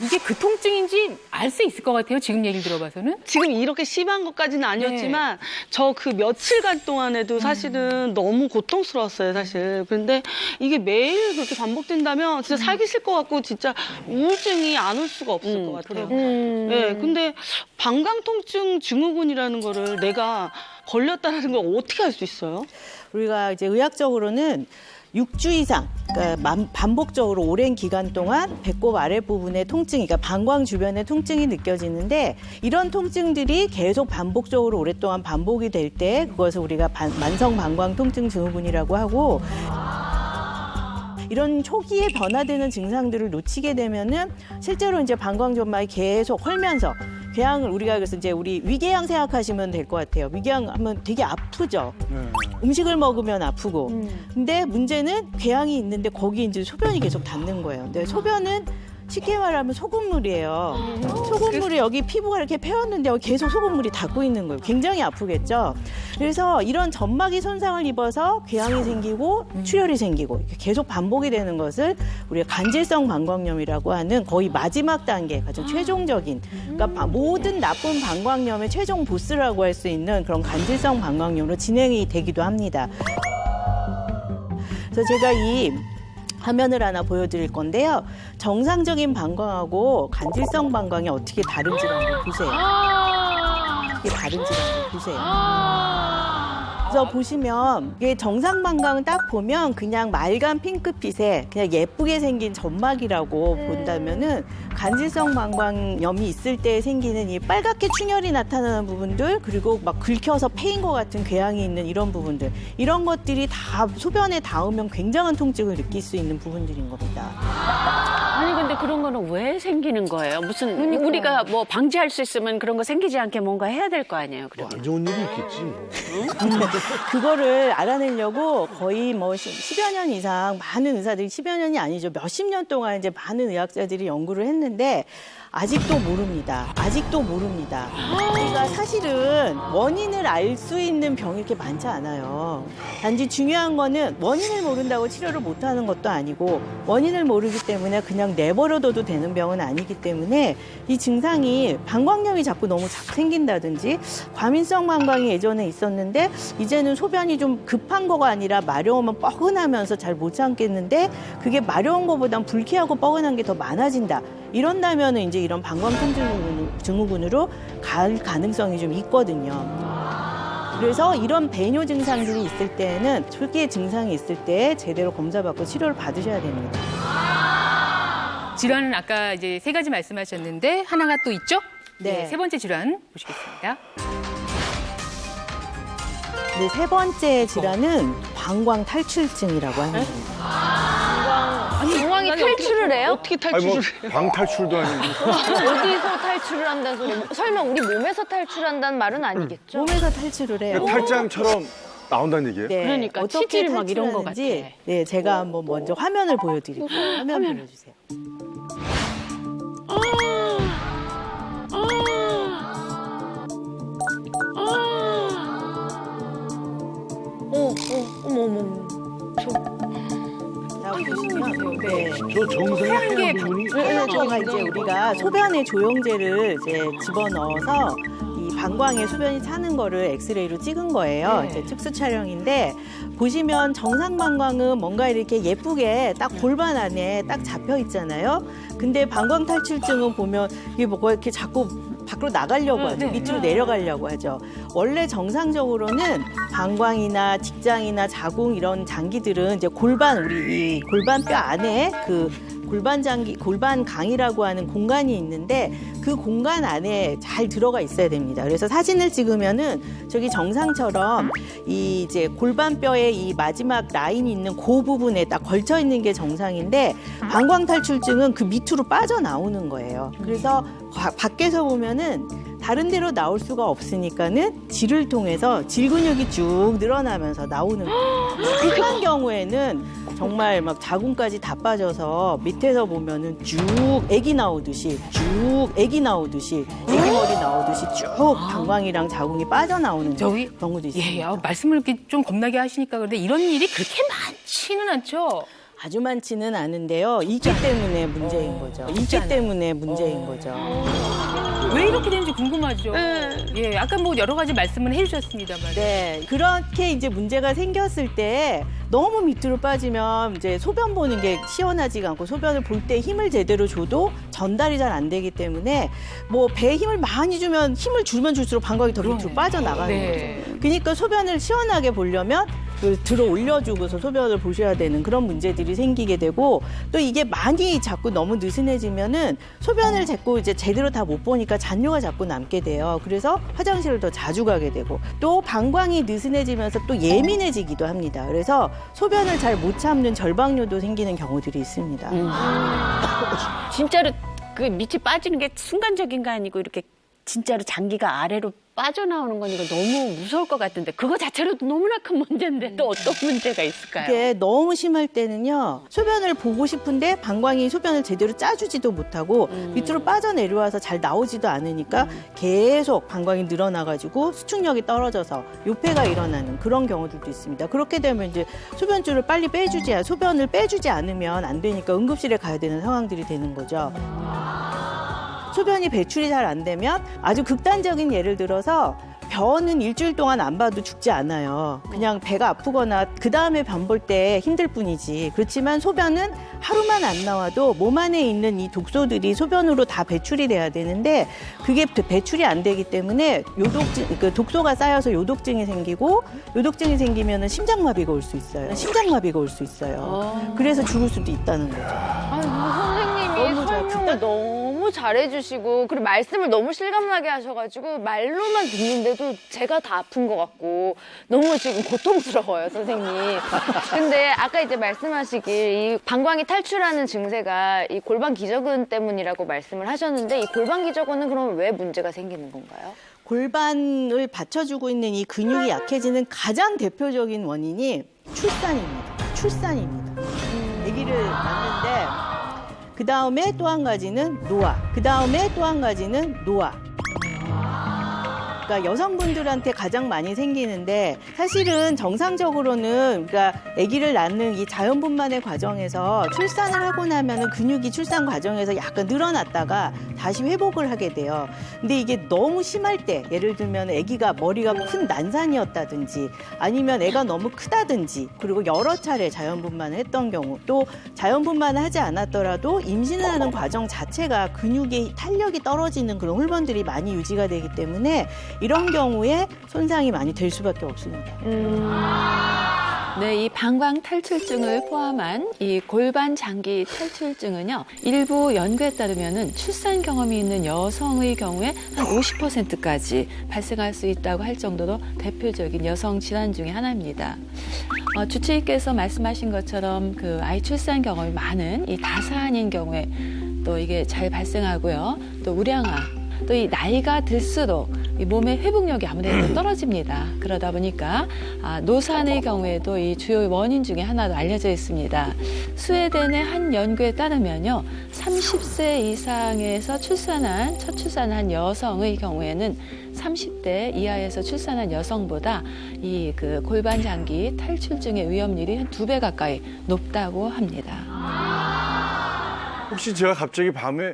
이게 그 통증인지 알 수 있을 것 같아요. 지금 얘기를 들어봐서는. 지금 이렇게 심한 것까지는 아니었지만 저 그 며칠간 동안에도 사실은 너무 고통스러웠어요, 사실. 그런데 이게 매일 그렇게 반복된다면 진짜 살기 싫을 것 같고 진짜 우울증이 안 올 수가 없을 것 같아요. 네, 근데 방광통증 증후군이라는 거를 내가 걸렸다라는 걸 어떻게 알 수 있어요? 우리가 이제 의학적으로는 6주 이상, 그러니까 반복적으로 오랜 기간 동안 배꼽 아랫부분의 통증, 그러니까 방광 주변의 통증이 느껴지는데 이런 통증들이 계속 반복적으로 오랫동안 반복이 될 때 그것을 우리가 만성 방광 통증 증후군이라고 하고 이런 초기에 변화되는 증상들을 놓치게 되면은 실제로 이제 방광 점막이 계속 헐면서 궤양을 우리가 그래서 이제 우리 위궤양 생각하시면 될 것 같아요. 위궤양 하면 되게 아프죠. 음식을 먹으면 아프고. 근데 문제는 궤양이 있는데 거기 이제 소변이 계속 닿는 거예요. 근데 소변은 쉽게 말하면 소금물이에요. 소금물이 여기 피부가 이렇게 패였는데 여기 계속 소금물이 닿고 있는 거예요. 굉장히 아프겠죠. 그래서 이런 점막이 손상을 입어서 궤양이 생기고 출혈이 생기고 이렇게 계속 반복이 되는 것을 우리가 간질성 방광염이라고 하는 거의 마지막 단계, 가장 최종적인, 그러니까 모든 나쁜 방광염의 최종 보스라고 할 수 있는 그런 간질성 방광염으로 진행이 되기도 합니다. 그래서 제가 이 화면을 하나 보여드릴 건데요. 정상적인 방광하고 간질성 방광이 어떻게 다른지 한번 보세요. 그래서 보시면 이게 정상 방광은 딱 보면 그냥 맑은 핑크빛에 그냥 예쁘게 생긴 점막이라고 본다면은 간질성 방광염이 있을 때 생기는 이 빨갛게 충혈이 나타나는 부분들 그리고 막 긁혀서 패인 것 같은 궤양이 있는 이런 부분들 이런 것들이 다 소변에 닿으면 굉장한 통증을 느낄 수 있는 부분들인 겁니다. 아니 근데 그런 거는 왜 생기는 거예요? 무슨 우리가 뭐 방지할 수 있으면 그런 거 생기지 않게 뭔가 해야 될 거 아니에요? 그러면. 안 좋은 일이 있겠지. 뭐. 그거를 알아내려고 거의 뭐 10여 년 이상 많은 의사들이 10여 년이 아니죠. 몇십 년 동안 이제 많은 의학자들이 연구를 했는데 아직도 모릅니다. 아직도 모릅니다. 우리가 사실은 원인을 알 수 있는 병이 이렇게 많지 않아요. 단지 중요한 거는 원인을 모른다고 치료를 못하는 것도 아니고 원인을 모르기 때문에 그냥 내버려둬도 되는 병은 아니기 때문에 이 증상이 방광염이 자꾸 너무 생긴다든지 과민성 방광이 예전에 있었는데 이제는 소변이 좀 급한 거가 아니라 마려우면 뻐근하면서 잘 못 참겠는데 그게 마려운 거보단 불쾌하고 뻐근한 게 더 많아진다. 이런다면 이제 이런 방광통 증후군으로 갈 가능성이 좀 있거든요. 그래서 이런 배뇨 증상들이 있을 때는 초기의 증상이 있을 때 제대로 검사받고 치료를 받으셔야 됩니다. 질환은 아까 이제 3가지 말씀하셨는데 하나가 또 있죠? 네. 3번째 질환 보시겠습니다. 네, 3번째 질환은 방광 탈출증이라고 합니다. 방광이 탈출을 해요? 어떻게 아니 뭐 탈출을 해요? 방탈출도 아니고. 어디서 탈출을 한다는 소리? 설마 우리 몸에서 탈출한다는 말은 아니겠죠? 몸에서 탈출을 해요. 탈장처럼 나온다는 얘기예요? 네, 그러니까 어떻게 치질 막 이런 거 탈출하는지, 같아. 네, 제가 한번 먼저 화면을 보여드릴게요. 화면 보여주세요. 어머. 자, 보시면, 네. 저 정상에 하얀 부분이 저가 이제 우리가 소변에 조영제를 이제 집어넣어서 이 방광에 소변이 차는 거를 엑스레이로 찍은 거예요. 이제 특수 촬영인데 보시면 정상 방광은 뭔가 이렇게 예쁘게 딱 골반 안에 딱 잡혀 있잖아요. 근데 방광 탈출증은 보면 이게 뭐가 이렇게 자꾸 밖으로 나가려고 하죠. 밑으로 내려가려고 하죠. 원래 정상적으로는 방광이나 직장이나 자궁 이런 장기들은 이제 골반 우리 이 골반뼈 안에 그 골반강이라고 하는 공간이 있는데 그 공간 안에 잘 들어가 있어야 됩니다. 그래서 사진을 찍으면은 저기 정상처럼 이 이제 골반뼈의 이 마지막 라인이 있는 그 부분에 딱 걸쳐 있는 게 정상인데 방광 탈출증은 그 밑으로 빠져나오는 거예요. 그래서 밖에서 보면은 다른 데로 나올 수가 없으니까는 질을 통해서 질 근육이 쭉 늘어나면서 나오는 거예요. 급한 경우에는 정말 막 자궁까지 다 빠져서 밑에서 보면은 쭉 애기 나오듯이 애기 머리 나오듯이 쭉 방광이랑 자궁이 빠져나오는 경우도 있습니다. 말씀을 이렇게 좀 겁나게 하시니까 그런데 이런 일이 그렇게 많지는 않죠? 아주 많지는 않은데요. 있기 때문에 문제인 거죠. 있기 때문에 문제인 거죠. 왜 이렇게 되는지 궁금하죠. 예, 아까 뭐 여러 가지 말씀을 해주셨습니다만. 네, 그렇게 이제 문제가 생겼을 때 너무 밑으로 빠지면 이제 소변 보는 게 시원하지가 않고 소변을 볼 때 힘을 제대로 줘도 전달이 잘 안 되기 때문에 뭐 배에 힘을 많이 주면 힘을 주면 줄수록 방광이 더 밑으로 빠져나가는 거죠. 그러니까 소변을 시원하게 보려면 들어 올려주고서 소변을 보셔야 되는 그런 문제들이 생기게 되고 또 이게 많이 자꾸 너무 느슨해지면은 소변을 자꾸 이제 제대로 다 못 보니까 잔뇨가 자꾸 남게 돼요. 그래서 화장실을 더 자주 가게 되고 또 방광이 느슨해지면서 또 예민해지기도 합니다. 그래서 소변을 잘 못 참는 절방뇨도 생기는 경우들이 있습니다. 진짜로 그 밑이 빠지는 게 순간적인 거 아니고 이렇게 진짜로 장기가 아래로 빠져나오는 거니까 너무 무서울 것 같은데 그거 자체로도 너무나 큰 문제인데 또 어떤 문제가 있을까요? 이게 너무 심할 때는요. 소변을 보고 싶은데 방광이 소변을 제대로 짜주지도 못하고 밑으로 빠져내려와서 잘 나오지도 않으니까 계속 방광이 늘어나가지고 수축력이 떨어져서 요폐가 일어나는 그런 경우들도 있습니다. 그렇게 되면 이제 소변줄을 빨리 소변을 빼주지 않으면 안 되니까 응급실에 가야 되는 상황들이 되는 거죠. 소변이 배출이 잘 안 되면 아주 극단적인 예를 들어서 변은 일주일 동안 안 봐도 죽지 않아요. 그냥 배가 아프거나 그 다음에 변 볼 때 힘들 뿐이지. 그렇지만 소변은 하루만 안 나와도 몸 안에 있는 이 독소들이 소변으로 다 배출이 돼야 되는데 그게 배출이 안 되기 때문에 그 독소가 쌓여서 요독증이 생기고 요독증이 생기면은 심장마비가 올 수 있어요. 그래서 죽을 수도 있다는 거죠. 선생님이 설명을 너무 잘해주시고 그리고 말씀을 너무 실감나게 하셔가지고 말로만 듣는데도 제가 다 아픈 것 같고 너무 지금 고통스러워요, 선생님. 근데 아까 이제 말씀하시길 이 방광이 탈출하는 증세가 이 골반 기저근 때문이라고 말씀을 하셨는데 이 골반 기저근은 그럼 왜 문제가 생기는 건가요? 골반을 받쳐주고 있는 이 근육이 약해지는 가장 대표적인 원인이 출산입니다. 아기를 낳는데 그 다음에 또 한 가지는 노화. 그 다음에 또 한 가지는 노화. 그러니까 여성분들한테 가장 많이 생기는데 사실은 정상적으로는 그러니까 아기를 낳는 이 자연분만의 과정에서 출산을 하고 나면은 근육이 출산 과정에서 약간 늘어났다가 다시 회복을 하게 돼요. 근데 이게 너무 심할 때 예를 들면 아기가 머리가 큰 난산이었다든지 아니면 애가 너무 크다든지 그리고 여러 차례 자연분만을 했던 경우 또 자연분만을 하지 않았더라도 임신을 하는 과정 자체가 근육의 탄력이 떨어지는 그런 호르몬들이 많이 유지가 되기 때문에 이런 경우에 손상이 많이 될 수밖에 없습니다. 네, 이 방광 탈출증을 포함한 이 골반 장기 탈출증은요, 일부 연구에 따르면은 출산 경험이 있는 여성의 경우에 한 50%까지 발생할 수 있다고 할 정도로 대표적인 여성 질환 중에 하나입니다. 주치의께서 말씀하신 것처럼 그 아이 출산 경험이 많은 이 다산인 경우에 또 이게 잘 발생하고요, 또 우량아. 또 이 나이가 들수록 이 몸의 회복력이 아무래도 떨어집니다. 그러다 보니까 노산의 경우에도 이 주요 원인 중에 하나로 알려져 있습니다. 스웨덴의 한 연구에 따르면요, 30세 이상에서 첫 출산한 여성의 경우에는 30대 이하에서 출산한 여성보다 이 그 골반 장기 탈출증의 위험률이 한 2배 가까이 높다고 합니다. 혹시 제가 갑자기 밤에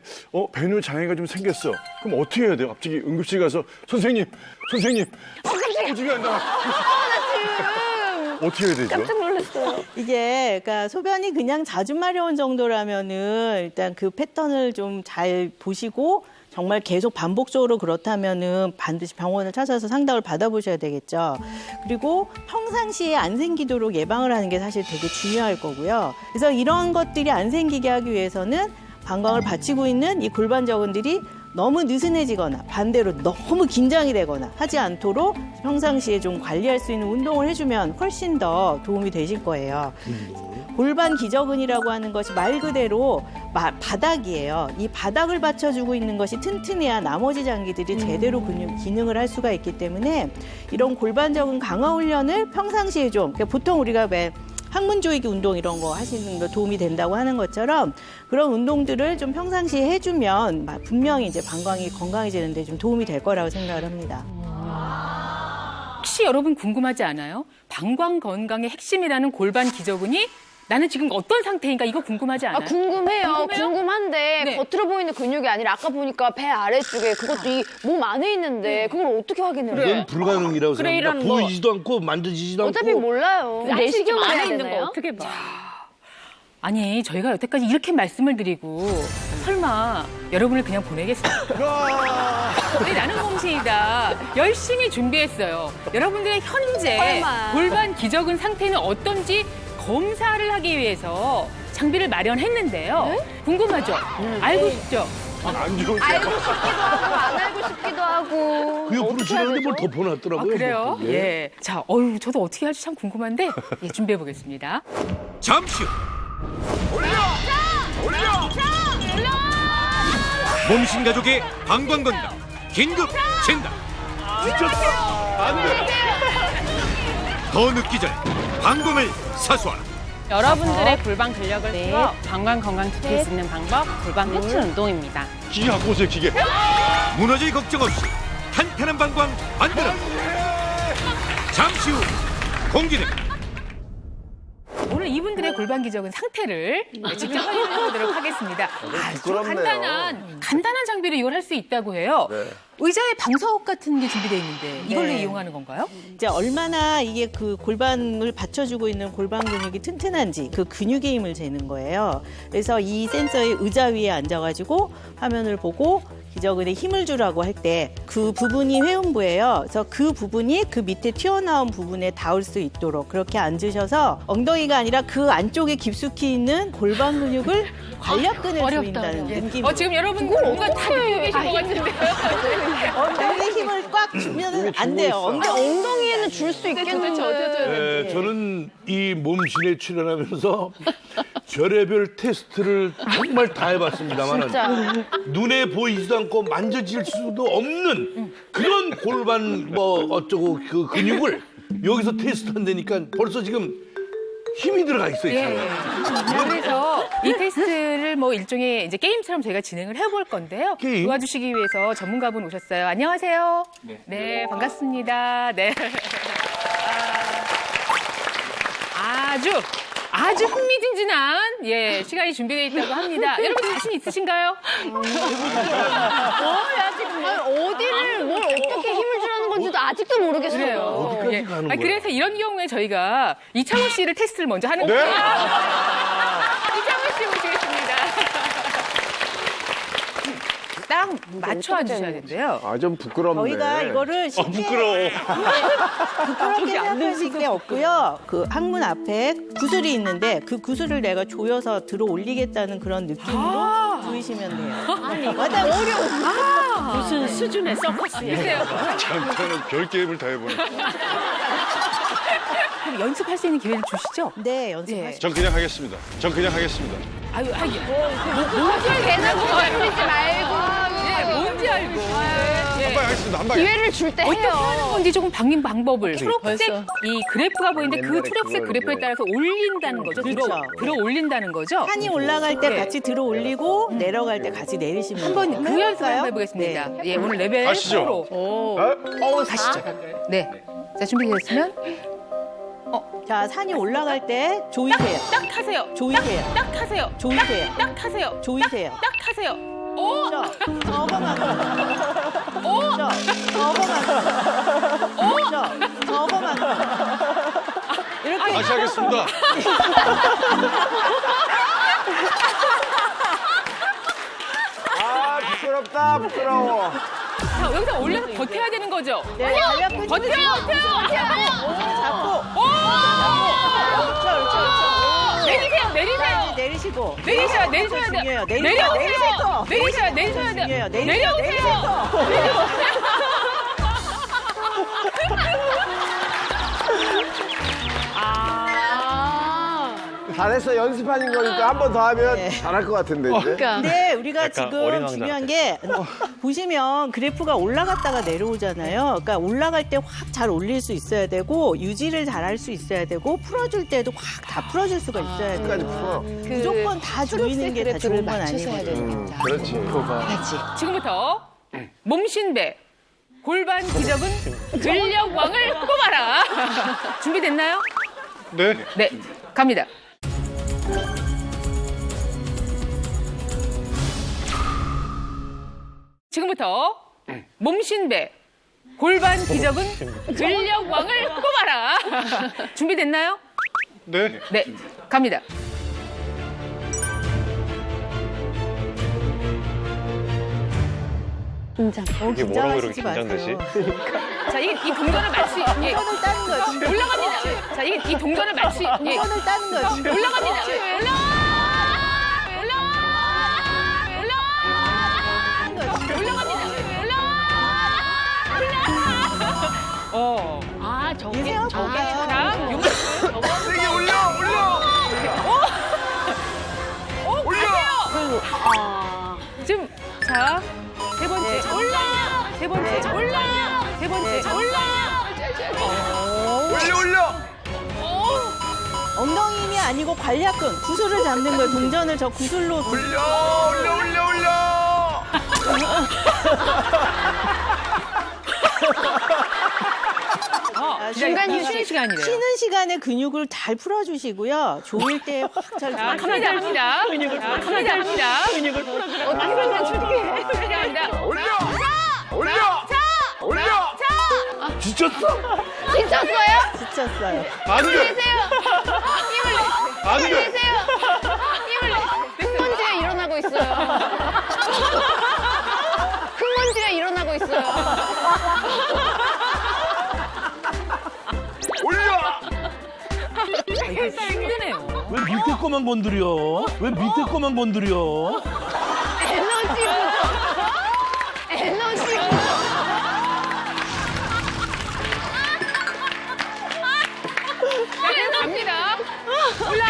배뇨 장애가 좀 생겼어. 그럼 어떻게 해야 돼요? 갑자기 응급실 가서 선생님 어떻게 한다. 어떻게 해야 되죠? 깜짝 놀랐어요. 이게 그러니까 소변이 그냥 자주 마려운 정도라면은 일단 그 패턴을 좀 잘 보시고 정말 계속 반복적으로 그렇다면은 반드시 병원을 찾아서 상담을 받아보셔야 되겠죠. 그리고 평상시에 안 생기도록 예방을 하는 게 사실 되게 중요할 거고요. 그래서 이런 것들이 안 생기게 하기 위해서는 방광을 받치고 있는 이 골반저근들이 너무 느슨해지거나 반대로 너무 긴장이 되거나 하지 않도록 평상시에 좀 관리할 수 있는 운동을 해주면 훨씬 더 도움이 되실 거예요. 골반 기저근이라고 하는 것이 말 그대로 바닥이에요. 이 바닥을 받쳐주고 있는 것이 튼튼해야 나머지 장기들이 제대로 기능을 할 수가 있기 때문에 이런 골반저근 강화 훈련을 평상시에 좀 그러니까 보통 우리가 왜 항문 조이기 운동 이런 거 하시는 거 도움이 된다고 하는 것처럼 그런 운동들을 좀 평상시에 해주면 분명히 이제 방광이 건강해지는 데 좀 도움이 될 거라고 생각을 합니다. 혹시 여러분 궁금하지 않아요? 방광 건강의 핵심이라는 골반 기저근이 나는 지금 어떤 상태인가 이거 궁금하지 않아요? 궁금해요. 궁금해요? 궁금한데 네. 겉으로 보이는 근육이 아니라 아까 보니까 배 아래쪽에 그것도 이 몸 안에 있는데 그걸 어떻게 확인해요? 이건 불가능이라고 그래, 생각합니다. 이런 거. 보이지도 않고 만져지지도 않고. 어차피 몰라요. 내시경 해야 안에 있는 거 되나요? 어떻게 봐? 아니 저희가 여태까지 이렇게 말씀을 드리고 설마 여러분을 그냥 보내겠어요? 우리 나는 곰시이다 열심히 준비했어요. 여러분들의 현재 설마. 골반 기저근 상태는 어떤지 검사를 하기 위해서 장비를 마련했는데요. 궁금하죠? 알고 싶죠? 안 좋은 알고 싶기도 하고 안 알고 싶기도 하고. 그 옆으로 지나는데 뭘 덮어놨더라고요. 그래요? 뭐. 예. 자, 저도 어떻게 할지 참 궁금한데 예, 준비해 보겠습니다. 잠시 후 몸신 가족의 방광 건강 긴급 진단. 더 늦기 전에 방광을 사수하라. 여러분들의 골반 근력을 풀어 방광 건강 지킬 수 있는 방법 골반 탈출 운동입니다. 기계 갖고 오세요, 기계. 무너질 걱정 없이 탄탄한 방광 만들어. 잠시 후 공개됩니다. 오늘 이분들의 골반 기저근 상태를 직접 확인해 보도록 하겠습니다. 아주 부끄럽네요. 간단한 장비로 이걸 할 수 있다고 해요. 의자에 방석업 같은 게 준비되어 있는데 이걸로 네. 이용하는 건가요? 이제 얼마나 이게 그 골반을 받쳐주고 있는 골반 근육이 튼튼한지 그 근육의 힘을 재는 거예요. 그래서 이 센서의 의자 위에 앉아가지고 화면을 보고 기저근에 힘을 주라고 할 때 그 부분이 회음부예요. 그래서 그 부분이 그 밑에 튀어나온 부분에 닿을 수 있도록 그렇게 앉으셔서 엉덩이가 아니라 그 안쪽에 깊숙이 있는 골반 근육을 관략근을 조인다는 느낌. 지금 여러분 뭔가 다 느끼고 계신 것 같은데요. 엉덩이 힘을 꽉 주면 안 돼요. 엉덩이에는 줄 수 있겠는데. 네, 저는 이 몸신에 출연하면서 별의별 테스트를 정말 다 해봤습니다만 눈에 보이지도 않고 만져질 수도 없는 그런 골반 뭐 어쩌고 그 근육을 여기서 테스트한다니까 벌써 지금 힘이 들어가 있어요. 예. 자, 그래서 이 테스트를 뭐 일종의 이제 게임처럼 저희가 진행을 해볼 건데요. 게임? 도와주시기 위해서 전문가분 오셨어요. 안녕하세요. 네, 반갑습니다. 네. 아주 흥미진진한 시간이 준비되어 있다고 합니다. 여러분 자신 있으신가요? 어디를 뭘 어떻게 힘을 주라는 건지도 아직도 모르겠어요. 그래요. 어디까지 가는 거야? 그래서 이런 경우에 저희가 이창호 씨를 테스트를 먼저 하는 거예요. 이창호 씨 모시겠습니다. 딱 맞춰 앉으셔야 된대요. 아, 좀 부끄럽네. 저희가 이거를 쉽게 부끄러워. 부끄럽게 생각하실 게 없고요. 그 항문 앞에 구슬이 있는데 그 구슬을 내가 조여서 들어 올리겠다는 그런 느낌으로 조이시면 돼요. 아니, 어려워. 무슨 수준의 서커스예요? 글쎄요. 저는 별 게임을 다 해보네. 그럼 연습할 수 있는 기회를 주시죠? 네, 연습하시죠. 전 그냥 하겠습니다. 아유, 뭔지 대놓고 부리지 말고. 뭔지 알고. 한번 하겠습니다. 한 방에. 기회를 줄 때 어떻게 해요. 하는 건지 조금 방금 방법을. 초록색 이 그래프가 보이는데 그 옛날에 초록색 그걸 그래프에 뭐. 따라서 올린다는 거죠. 그렇죠. 들어 올린다는 거죠. 산이 올라갈 때 네. 같이 들어 올리고 내려갈 때 같이 내리시면 한번 돼요. 그 연습 한번 해볼까요? 해보겠습니다. 네. 예, 오늘 레벨 가시죠. 4로. 가시죠. 네. 자, 준비되셨으면 자, 산이 올라갈 때 조이세요. 딱 타세요. 조이세요. 딱 타세요. 조이세요. 딱 타세요. 조이세요. 딱 타세요. 저거만. 저거만. 이렇게 다시 하겠습니다. 아, 부끄러워. 자, 여기서 올려서 버텨야 되는 거죠. 네, 간략한 버텨요. 잡고. 그렇죠. 내리세요. 내리시고. 내리셔야 돼요. 중요해요. 내려오세요. 내리셔야 돼요. 중요해요. 내려오세요. 잘했어. 연습하는 거니까 한 번 더 하면 네. 잘할 것 같은데, 이제. 근데 우리가 지금 중요한 게 보시면 그래프가 올라갔다가 내려오잖아요. 그러니까 올라갈 때 확 잘 올릴 수 있어야 되고 유지를 잘 할 수 있어야 되고 풀어줄 때도 확 다 풀어줄 수가 있어야 끝까지 돼요. 풀어. 무조건 다 조이는 게 다 좋은 건 아니거든요. 그렇지. 지금부터 몸신배 골반 기적은 근력왕을 뽑아라. 준비됐나요? 네. 네, 갑니다. 지금부터 몸신배 골반 기적은 근력왕을 뽑아라. 준비됐나요? 네. 네, 갑니다. 긴장하시지 마세요. 자, 이 동전을 맞추 예, 손을 따는 거지. 올라갑니다. 자, 이 동전을 맞추 예, 손을 따는 거지. 올라갑니다. 저게 자, 세게 올려! 지금 자, 세 번째 올라. 세 번째 올라. 세 번째 올라. 엉덩이 힘이 아니고 관략근, 구슬을 잡는 거예요. 동전을 저 구슬로. 중간 휴식 시간이래요. 쉬는 시간에 근육을 잘 풀어주시고요. 조일 때 확 잘 자, 갑니다. 근육을 갑니다. 근육을 풀어주라. 어떻게 합니다. 지쳤어? 지쳤어요. 안 돼. 안 돼. 큰 먼지가 일어나고 있어요. 큰 먼지가 일어나고 있어요. 힘드네요. 왜 밑에 거만 건드려? 에너지 부족. 에너지 부족. 자, 갑니다. 올라.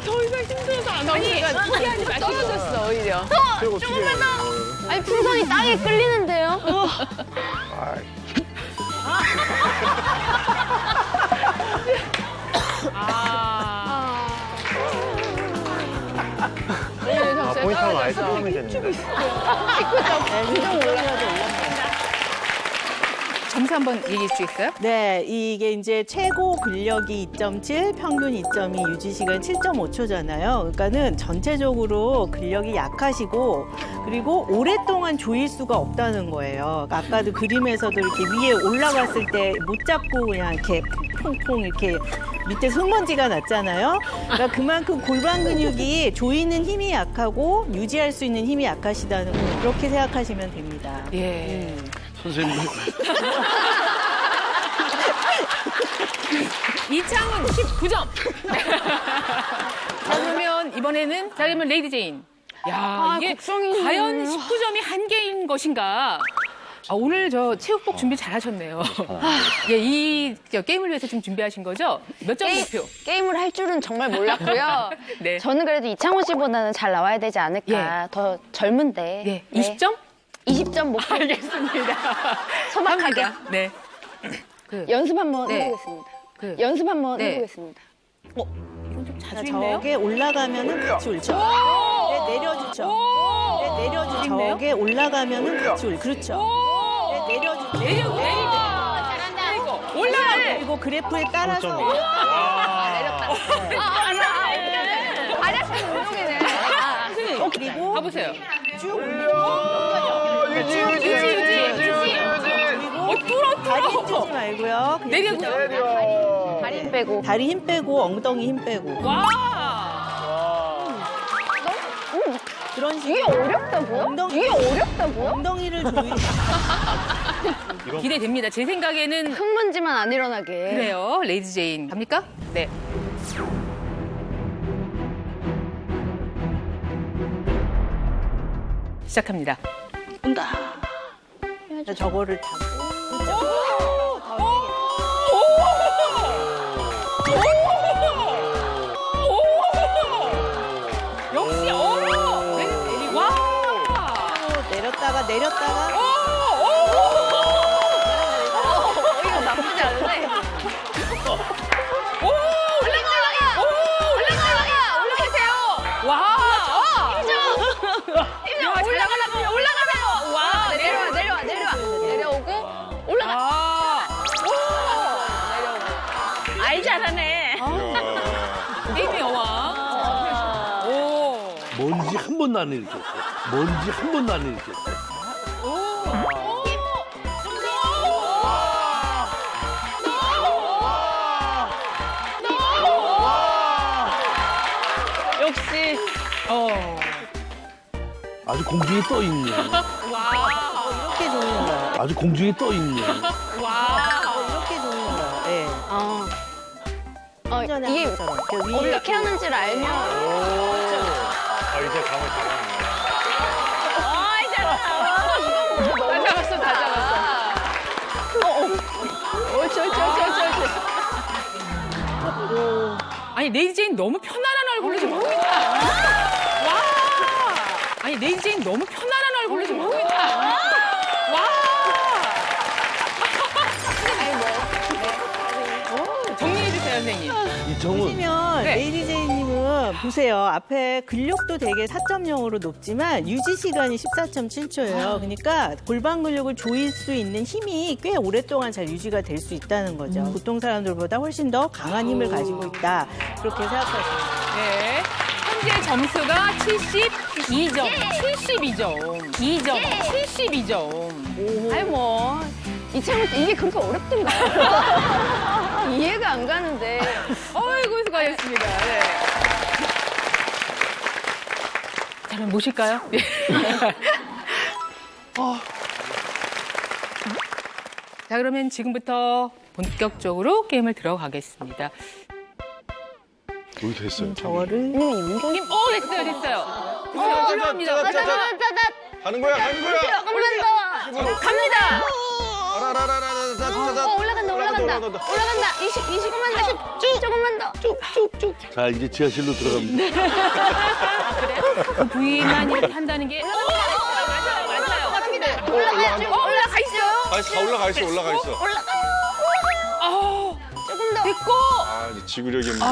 더 이상 힘들어서 안 아니, 포기하지 마시고. 떨어졌어, 오히려. 조금만 더. 아니, 풍선이 땅에 끌리는데요? 포인트가 많이 도움이 됐는데. 점수 한번 얘기해 주시겠어요? 네, 이게 이제 최고 근력이 2.7, 평균 2점이 유지시간 7.5초잖아요. 그러니까는 전체적으로 근력이 약하시고 그리고 오랫동안 조일 수가 없다는 거예요. 아까도 그림에서도 이렇게 위에 올라갔을 때 못 잡고 그냥 이렇게 퐁퐁 이렇게 밑에 흙먼지가 났잖아요. 그러니까 그만큼 골반 근육이 조이는 힘이 약하고 유지할 수 있는 힘이 약하시다는 거 그렇게 생각하시면 됩니다. 예. 선생님. 이창훈 19점. 자, 그러면 이번에는 자, 그러면 레이디 제인. 야, 이게 곡성이네. 과연 19점이 한계인 것인가? 오늘 저 체육복 준비 잘하셨네요. 예, 이 게임을 위해서 지금 준비하신 거죠? 몇 점 목표? 게임을 할 줄은 정말 몰랐고요. 네. 저는 그래도 이창호 씨보다는 잘 나와야 되지 않을까. 더 젊은데. 예, 20점? 20점 목표. 알겠습니다. 소박하게. 합니다. 네. 연습 한번 네. 해보겠습니다. 그, 연습 한번 네. 해보겠습니다. 이건 좀 자주 있네요. 저게 올라가면은 같이 울죠. 네, 내려주죠. 네, 내려주죠. 있네요. 저게 올라가면은 같이 울. 그렇죠. 네, 내려주죠. 내리고. 잘한다. 올라가. 그리고 그래프에 따라서 발약한 운동이네. 그리고 가보세요. 쭉 다리 힘 주지 말고요. 그냥 내리고. 다리 힘 빼고. 다리 힘 빼고 엉덩이 힘 빼고 와. 그런 이게 식으로 어렵다고요? 이게 어렵다고요? 엉덩이를 조이. 기대됩니다. 제 생각에는 흙먼지만 안 일어나게. 그래요. 레이디 제인 갑니까? 네. 시작합니다. 온다. 저거를 잡고. 역시 어려. 내리. 와. 내렸다가 이거 나쁘지 않은데. 올라가세요. 와. 올라가세요. 와, 내려오고 올라가. 아이 잘하네. 게임의 여왕. 오. 뭔지 한 번도 안 읽었어. 뭔지 한 번도 안 읽었어. 역시. 아주 공중에 떠 있네. 이렇게 조이는 거예요. 아주 공중에 떠 있네. 이렇게 조이는 거예요. 네. 이게 이게 어떻게 하는지를 알면. 이제 감을 다 잡았어. 아니 레이디 제인 너무 편안한 얼굴로 지금 하고 있다. 와. 아니 레이디 제인 너무 편안한 얼굴로 지금 하고 있다. 와. 정리해 주세요, 선생님. 이정훈. 보시면 네. 레이디 제이님은 보세요. 앞에 근력도 되게 4.0으로 높지만 유지 시간이 14.7초예요. 그러니까 골반 근육을 조일 수 있는 힘이 꽤 오랫동안 잘 유지가 될 수 있다는 거죠. 보통 사람들보다 훨씬 더 강한 힘을 가지고 있다. 그렇게 생각하시면 네. 현재 점수가 72점. 72점. 72점. 아니 뭐 이창호 씨 이게 그렇게 어렵던가요? 이해가 안 가는데. 어이구, 수고하셨습니다. 네. 자, 그럼 모실까요? 네. 자, 그러면 지금부터 본격적으로 게임을 들어가겠습니다. 여기 됐어요. 저거를 됐어요. 올라갑니다. 가는 거야. 조금만 더. 갑니다. 올라간다. 29만 더. 조금만 더. 자, 이제 지하실로 들어갑니다. 그 부위만 이렇게 한다는 게. 맞아요. 올라가 있어요. 다 올라가 있어. 조금 더. 됐고. 아, 이제 지구력이 문제.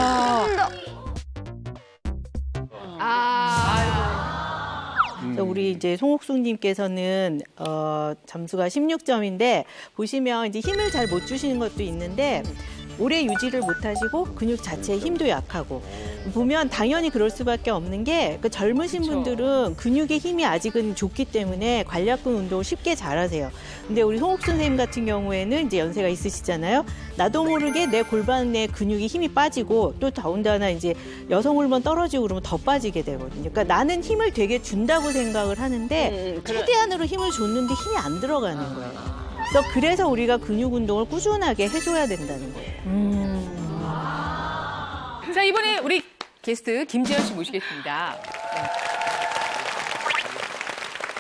그래서 우리 이제 송옥숙님께서는 점수가 16점인데 보시면 이제 힘을 잘 못 주시는 것도 있는데 오래 유지를 못 하시고 근육 자체의 힘도 약하고 보면 당연히 그럴 수밖에 없는 게 그 젊으신 분들은 근육의 힘이 아직은 좋기 때문에 관략근 운동을 쉽게 잘하세요. 근데 우리 송옥순 선생님 같은 경우에는 이제 연세가 있으시잖아요. 나도 모르게 내 골반에 근육이 힘이 빠지고 또 더군다나 이제 여성 호르몬 떨어지고 그러면 더 빠지게 되거든요. 그러니까 나는 힘을 되게 준다고 생각을 하는데 최대한으로 힘을 줬는데 힘이 안 들어가는 거예요. 그래서 우리가 근육 운동을 꾸준하게 해줘야 된다는 거예요. 자, 이번에 우리 게스트 김재현 씨 모시겠습니다. 네.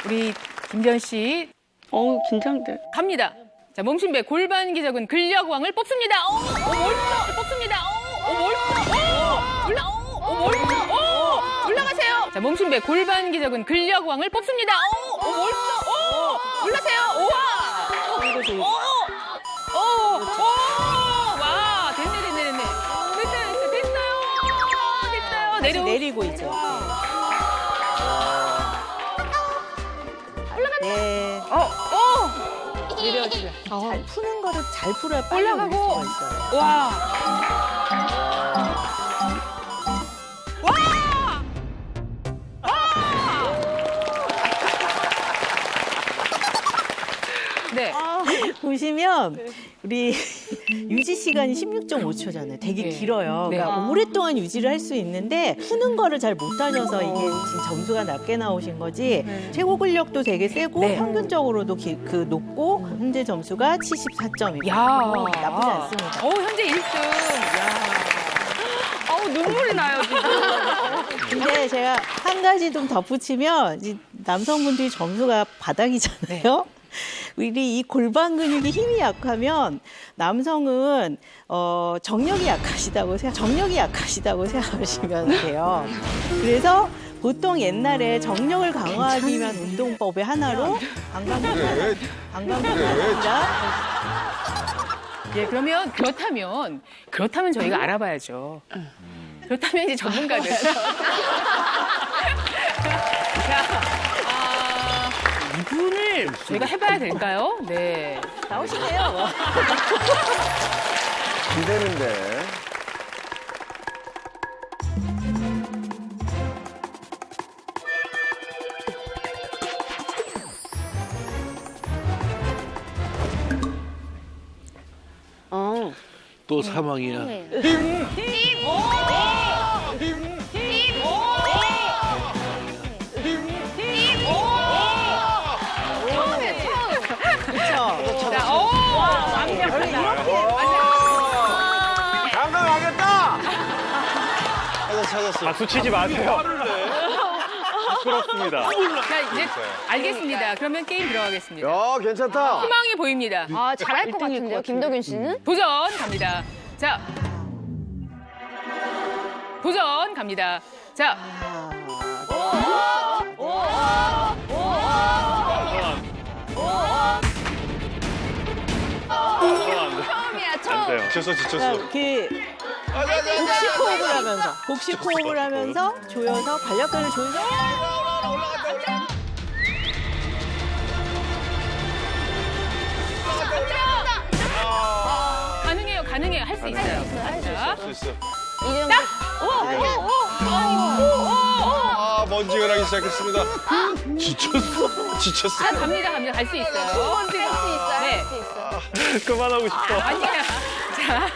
우리 김재현 씨 긴장돼. 갑니다. 자, 몸심배 골반 기적은 근력왕을 뽑습니다. 멀쩡 뽑습니다. 멀쩡. 올라가세요. 자, 몸심배 골반 기적은 근력왕을 뽑습니다. 멀쩡. 올라세요. 우와. 와, 됐네. 됐어요. 내리고 있죠. 네. 내려주세요. 잘 푸는 거를 잘 풀어야 빨리 올라가고. 올릴 수가 있어요. 와. 네. 보시면 우리 유지 시간이 16.5초잖아요. 되게 길어요. 그러니까 오랫동안 유지를 할 수 있는데 푸는 거를 잘 못하셔서 이게 지금 점수가 낮게 나오신 거지. 최고 근력도 되게 세고 평균적으로도 높고 현재 점수가 74점이고 나쁘지 않습니다. 현재 1등. 눈물이 나요, 지금. 근데 제가 한 가지 좀 덧붙이면 이제 남성분들이 점수가 바닥이잖아요. 우리 이 골반 근육이 힘이 약하면 남성은 정력이 약하시다고 생각하시면 돼요. 그래서 보통 옛날에 정력을 강화하기 위한 운동법의 하나로 방광근육입니다. 예, 그렇다면 저희가 알아봐야죠. 그렇다면 이제 전문가들. 이분을 저희가 해봐야 될까요? 네. 나오시네요. 안 되는데. 또 사망이야. 감당하겠다. 찾았어. 박수 치지 마세요. 부끄럽습니다. 자, 이제 알겠습니다. 그러면 게임 들어가겠습니다. 야, 괜찮다. 희망이 보입니다. 잘할 것 같은데요, 김덕윤 씨는? 도전 갑니다. 자. 도전 갑니다. 자. 처음이야, 처음. 지쳤어. 복식 호흡을 하면서 조여서 관략근을 조여서 가능해요. 할 수 있어요. 자. 먼지가 나기 시작했습니다. 지쳤어. 갑니다. 갈 수 있어요. 할 수 있어. 그만하고 싶어. 아니에요. 자,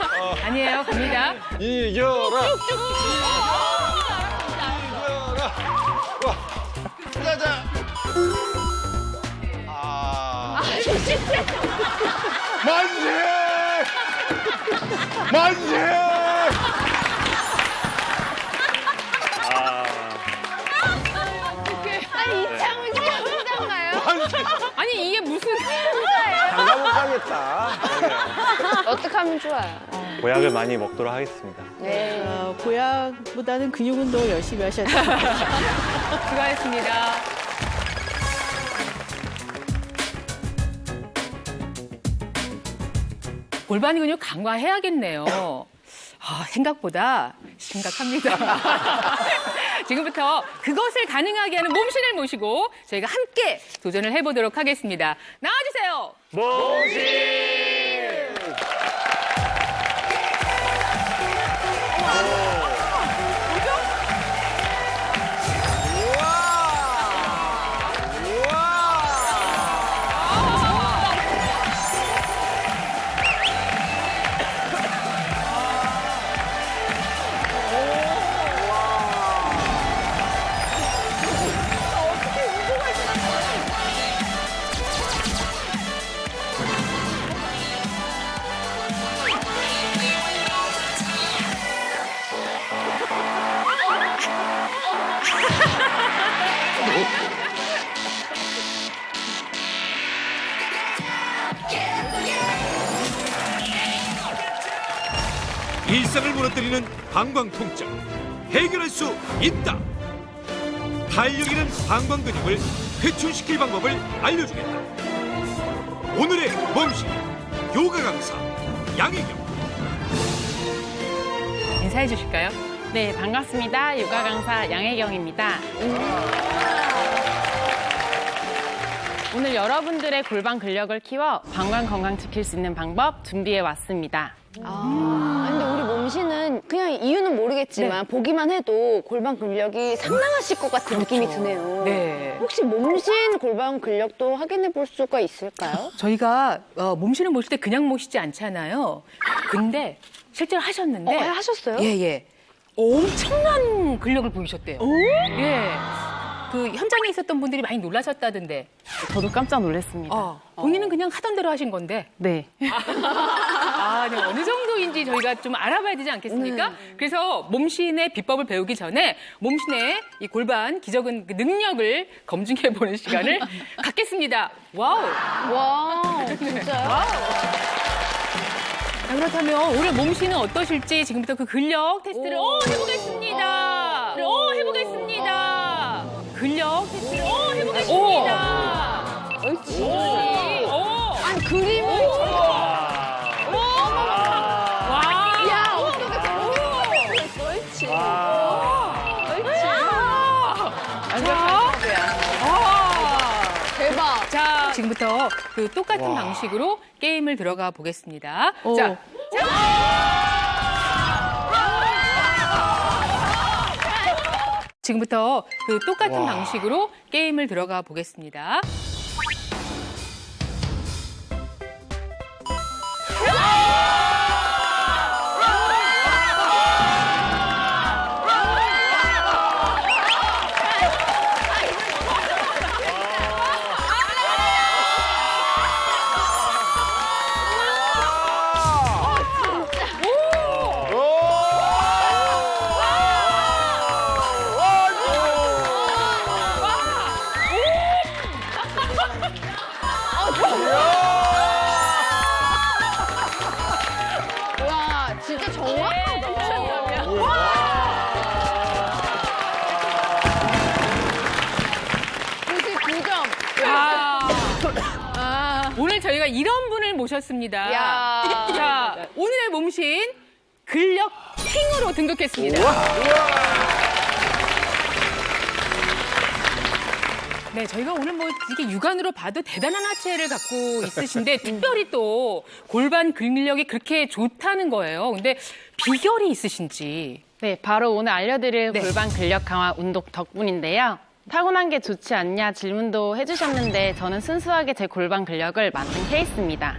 아니에요. 갑니다. 이겨라. 자자. 만세! 아니, 이창훈 씨가 혼자인가요? 아니, 이게 무슨. 장가 못 가겠다. 어떻게 하면 좋아요? 보약을 많이 먹도록 하겠습니다. 보약보다는 근육 운동을 열심히 하셔야 돼요. 수고하셨습니다. 골반 근육 강화해야겠네요. 생각보다 심각합니다. 지금부터 그것을 가능하게 하는 몸신을 모시고 저희가 함께 도전을 해보도록 하겠습니다. 나와주세요. 일상을 무너뜨리는 방광 통증 해결할 수 있다. 탄력 있는 방광 근육을 회춘시킬 방법을 알려주겠다. 오늘의 몸신 요가 강사 양혜경. 인사해 주실까요? 네, 반갑습니다. 요가 강사 양혜경입니다. 오늘 여러분들의 골반 근력을 키워 방광 건강 지킬 수 있는 방법 준비해 왔습니다. 근데 우리 몸신은 그냥 이유는 모르겠지만 보기만 해도 골반 근력이 상당하실 것 같은 느낌이 드네요. 네. 혹시 몸신 골반 근력도 확인해 볼 수가 있을까요? 저희가 몸신을 모실 때 그냥 모시지 않잖아요. 근데 실제로 하셨는데. 하셨어요? 예. 엄청난 근력을 보이셨대요. 예. 그 현장에 있었던 분들이 많이 놀라셨다던데. 저도 깜짝 놀랐습니다. 본인은 그냥 하던 대로 하신 건데. 네. 네, 어느 정도인지 저희가 좀 알아봐야 되지 않겠습니까? 그래서 몸신의 비법을 배우기 전에 몸신의 이 골반 기저근 능력을 검증해보는 시간을 갖겠습니다. 와우. 진짜요? 와우. 자, 그렇다면 오늘 몸신은 어떠실지 지금부터 그 근력 테스트를 해보겠습니다. 해보겠습니다. 근력 테스트를 해보겠습니다. 옳지. 아니, 그림을 와. 어떻게 저렇게 옳지. 대박. 자, 지금부터 그 똑같은 방식으로 게임을 들어가 보겠습니다. 자. 지금부터 그 똑같은 방식으로 게임을 들어가 보겠습니다. 와, 진짜 정확하다. 99점. 오늘 저희가 이런 분을 모셨습니다. 야. 자, 오늘의 몸신 근력 킹으로 등극했습니다. 네, 저희가 오늘 뭐 이게 육안으로 봐도 대단한 하체를 갖고 있으신데 특별히 또 골반 근력이 그렇게 좋다는 거예요. 근데 비결이 있으신지. 네, 바로 오늘 알려드릴 골반 근력 강화 운동 덕분인데요. 타고난 게 좋지 않냐 질문도 해주셨는데 저는 순수하게 제 골반 근력을 만든 케이스입니다.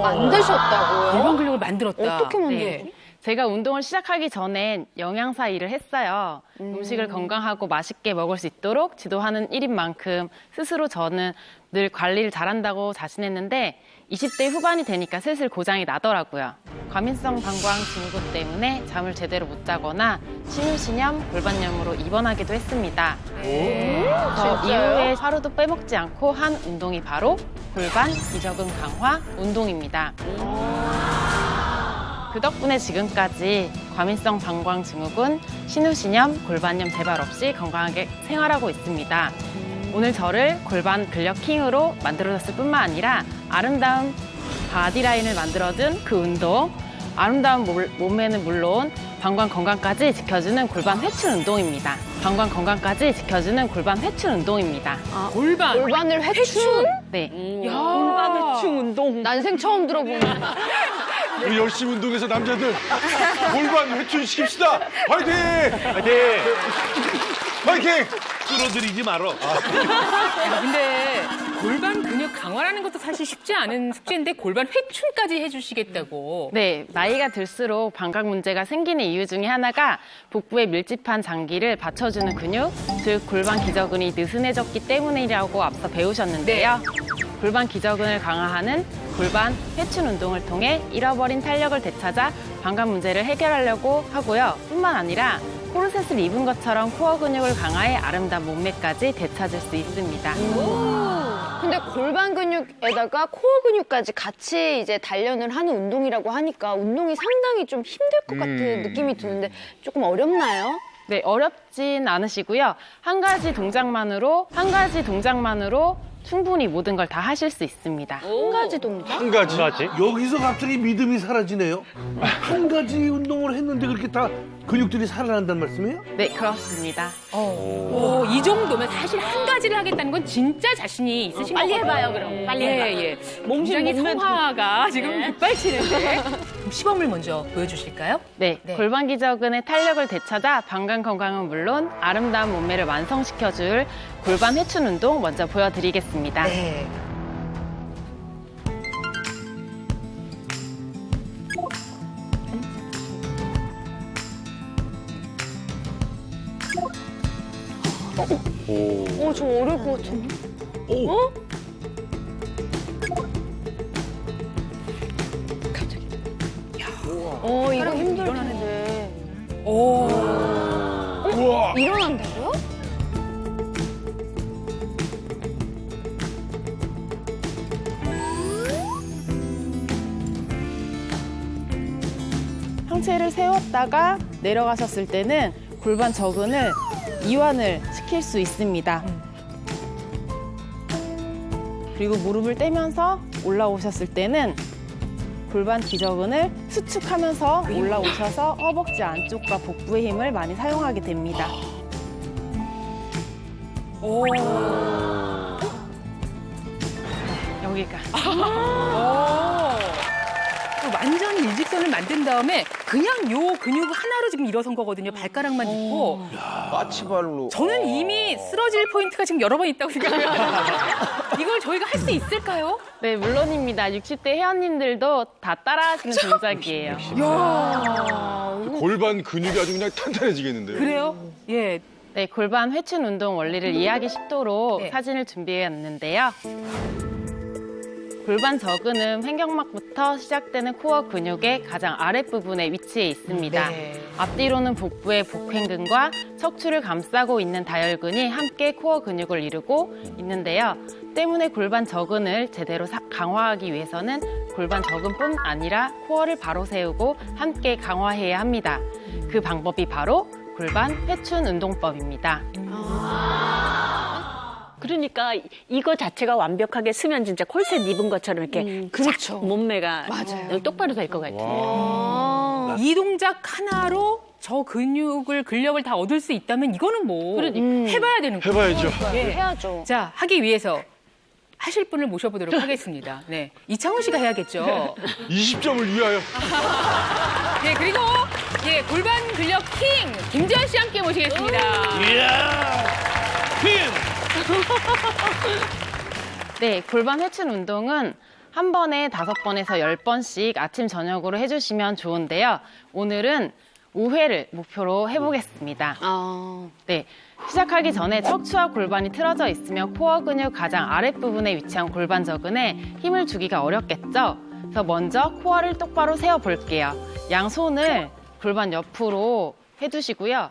만드셨다고요? 골반 근력을 만들었다. 어떻게 만들었지? 네. 제가 운동을 시작하기 전엔 영양사 일을 했어요. 음식을 건강하고 맛있게 먹을 수 있도록 지도하는 일인 만큼 스스로 저는 늘 관리를 잘한다고 자신했는데 20대 후반이 되니까 슬슬 고장이 나더라고요. 과민성 방광 증후 때문에 잠을 제대로 못 자거나 신우신염, 골반염으로 입원하기도 했습니다. 저 이후에 하루도 빼먹지 않고 한 운동이 바로 골반 기저근 강화 운동입니다. 그 덕분에 지금까지 과민성 방광 증후군, 신우신염, 골반염 재발 없이 건강하게 생활하고 있습니다. 오늘 저를 골반 근력 킹으로 만들어줬을 뿐만 아니라 아름다운 바디라인을 만들어준 그 운동, 아름다운 몸매는 물론 방광 건강까지 지켜주는 골반 회춘 운동입니다. 방광 건강까지 지켜주는 골반 회춘 운동입니다. 골반을 회춘? 네. 골반 회충 운동. 난생 처음 들어보는. 우리 열심히 운동해서 남자들 골반 회춘 시킵시다. 화이팅! 화이팅! 끌어들이지 말어. 야, 근데 골반 근육 강화라는 것도 사실 쉽지 않은 숙제인데 골반 회춘까지 해주시겠다고. 네, 나이가 들수록 방광 문제가 생기는 이유 중에 하나가 복부에 밀집한 장기를 받쳐주는 근육, 즉 골반 기저근이 느슨해졌기 때문이라고 앞서 배우셨는데요. 골반 기저근을 강화하는 골반 회춘 운동을 통해 잃어버린 탄력을 되찾아 방광 문제를 해결하려고 하고요. 뿐만 아니라 코르셋을 입은 것처럼 코어 근육을 강화해 아름다운 몸매까지 되찾을 수 있습니다. 근데 골반 근육에다가 코어 근육까지 같이 이제 단련을 하는 운동이라고 하니까 운동이 상당히 좀 힘들 것 같은 느낌이 드는데 조금 어렵나요? 네, 어렵진 않으시고요. 한 가지 동작만으로 충분히 모든 걸 다 하실 수 있습니다. 한 가지 동작? 한 가지. 여기서 갑자기 믿음이 사라지네요. 한 가지 운동을 했는데 그렇게 다 근육들이 살아난다는 말씀이에요? 네, 그렇습니다. 이 정도면 사실 한 가지를 하겠다는 건 진짜 자신이 있으신 빨리 거거든요. 해봐요, 그럼. 빨리 해봐. 예. 굉장히 성화가 지금 급발치는데. 그럼 시범을 먼저 보여주실까요? 네, 골반 기저근의 탄력을 되찾아 방광 건강은 물론 아름다운 몸매를 완성시켜줄 골반 회춘 운동 먼저 보여드리겠습니다. 네. 저 어려울 것 같은데. 이거 힘들 텐데. 우와. 일어난다고요? 상체를 세웠다가 내려가셨을 때는 골반 저근을 이완을 시킬 수 있습니다. 그리고 무릎을 떼면서 올라오셨을 때는 골반 기저근을 수축하면서 올라오셔서 허벅지 안쪽과 복부의 힘을 많이 사용하게 됩니다. 여기가. 완전히 일직선을 만든 다음에 그냥 요 근육 하나로 지금 일어선 거거든요. 발가락만 짚고. 까치발로. 저는 이미 쓰러질 포인트가 지금 여러 번 있다고 생각해요. 이걸 저희가 할 수 있을까요? 네, 물론입니다. 60대 회원님들도 다 따라하시는 동작이에요. 골반 근육이 아주 그냥 탄탄해지겠는데요. 그래요? 예. 네, 골반 회춘 운동 원리를 이해하기 쉽도록 네. 사진을 준비해왔는데요. 골반 저근은 횡격막부터 시작되는 코어 근육의 가장 아랫부분에 위치해 있습니다. 앞뒤로는 복부의 복횡근과 척추를 감싸고 있는 다혈근이 함께 코어 근육을 이루고 있는데요. 때문에 골반 저근을 제대로 강화하기 위해서는 골반 저근뿐 아니라 코어를 바로 세우고 함께 강화해야 합니다. 그 방법이 바로 골반 회춘 운동법입니다. 그러니까 이거 자체가 완벽하게 쓰면 진짜 콜셋 입은 것처럼 이렇게 그렇죠. 몸매가 똑바로 될 것 같아요. 이 동작 하나로 저 근력을 다 얻을 수 있다면 이거는 뭐 해봐야 되는 거예요. 해봐야죠. 해야죠. 자, 하기 위해서 하실 분을 모셔보도록 하겠습니다. 네, 이창훈 씨가 해야겠죠. 20점을 위하여. 네, 그리고 골반 근력 킹 김지현 씨 함께 모시겠습니다. 이야! 퀸! 네, 골반 회춘 운동은 한 번에 5번에서 10번씩 아침, 저녁으로 해주시면 좋은데요. 오늘은 5회를 목표로 해보겠습니다. 네, 시작하기 전에 척추와 골반이 틀어져 있으면 코어 근육 가장 아랫부분에 위치한 골반 저근에 힘을 주기가 어렵겠죠? 그래서 먼저 코어를 똑바로 세워볼게요. 양손을 골반 옆으로 해두시고요.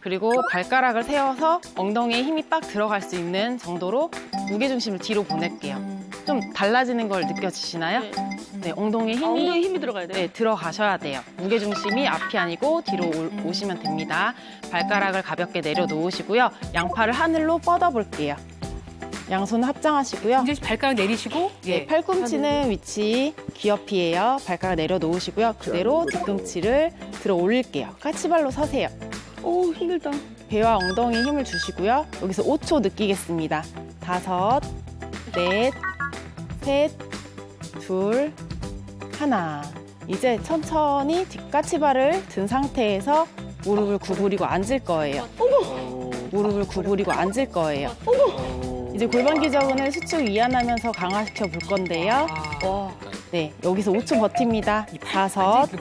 그리고 발가락을 세워서 엉덩이에 힘이 빡 들어갈 수 있는 정도로 무게중심을 뒤로 보낼게요. 좀 달라지는 걸 느껴지시나요? 네, 엉덩이에 힘이 들어가야 돼요? 네, 들어가셔야 돼요. 무게중심이 앞이 아니고 뒤로 오시면 됩니다. 발가락을 가볍게 내려놓으시고요. 양팔을 하늘로 뻗어볼게요. 양손 합장하시고요. 김지현 씨 발가락 내리시고 네, 팔꿈치는 위치 귀옆이에요. 발가락 내려놓으시고요. 그대로 뒤꿈치를 들어 올릴게요. 까치발로 서세요. 오, 힘들다. 배와 엉덩이에 힘을 주시고요. 여기서 5초 느끼겠습니다. 5, 4, 3, 2, 1. 이제 천천히 뒷까치발을 든 상태에서 무릎을 구부리고 앉을 거예요. 무릎을 구부리고 앉을 거예요. 이제 골반 기저근을 수축 이완하면서 강화시켜 볼 건데요. 네, 여기서 5초 버팁니다. 5, 4, 3,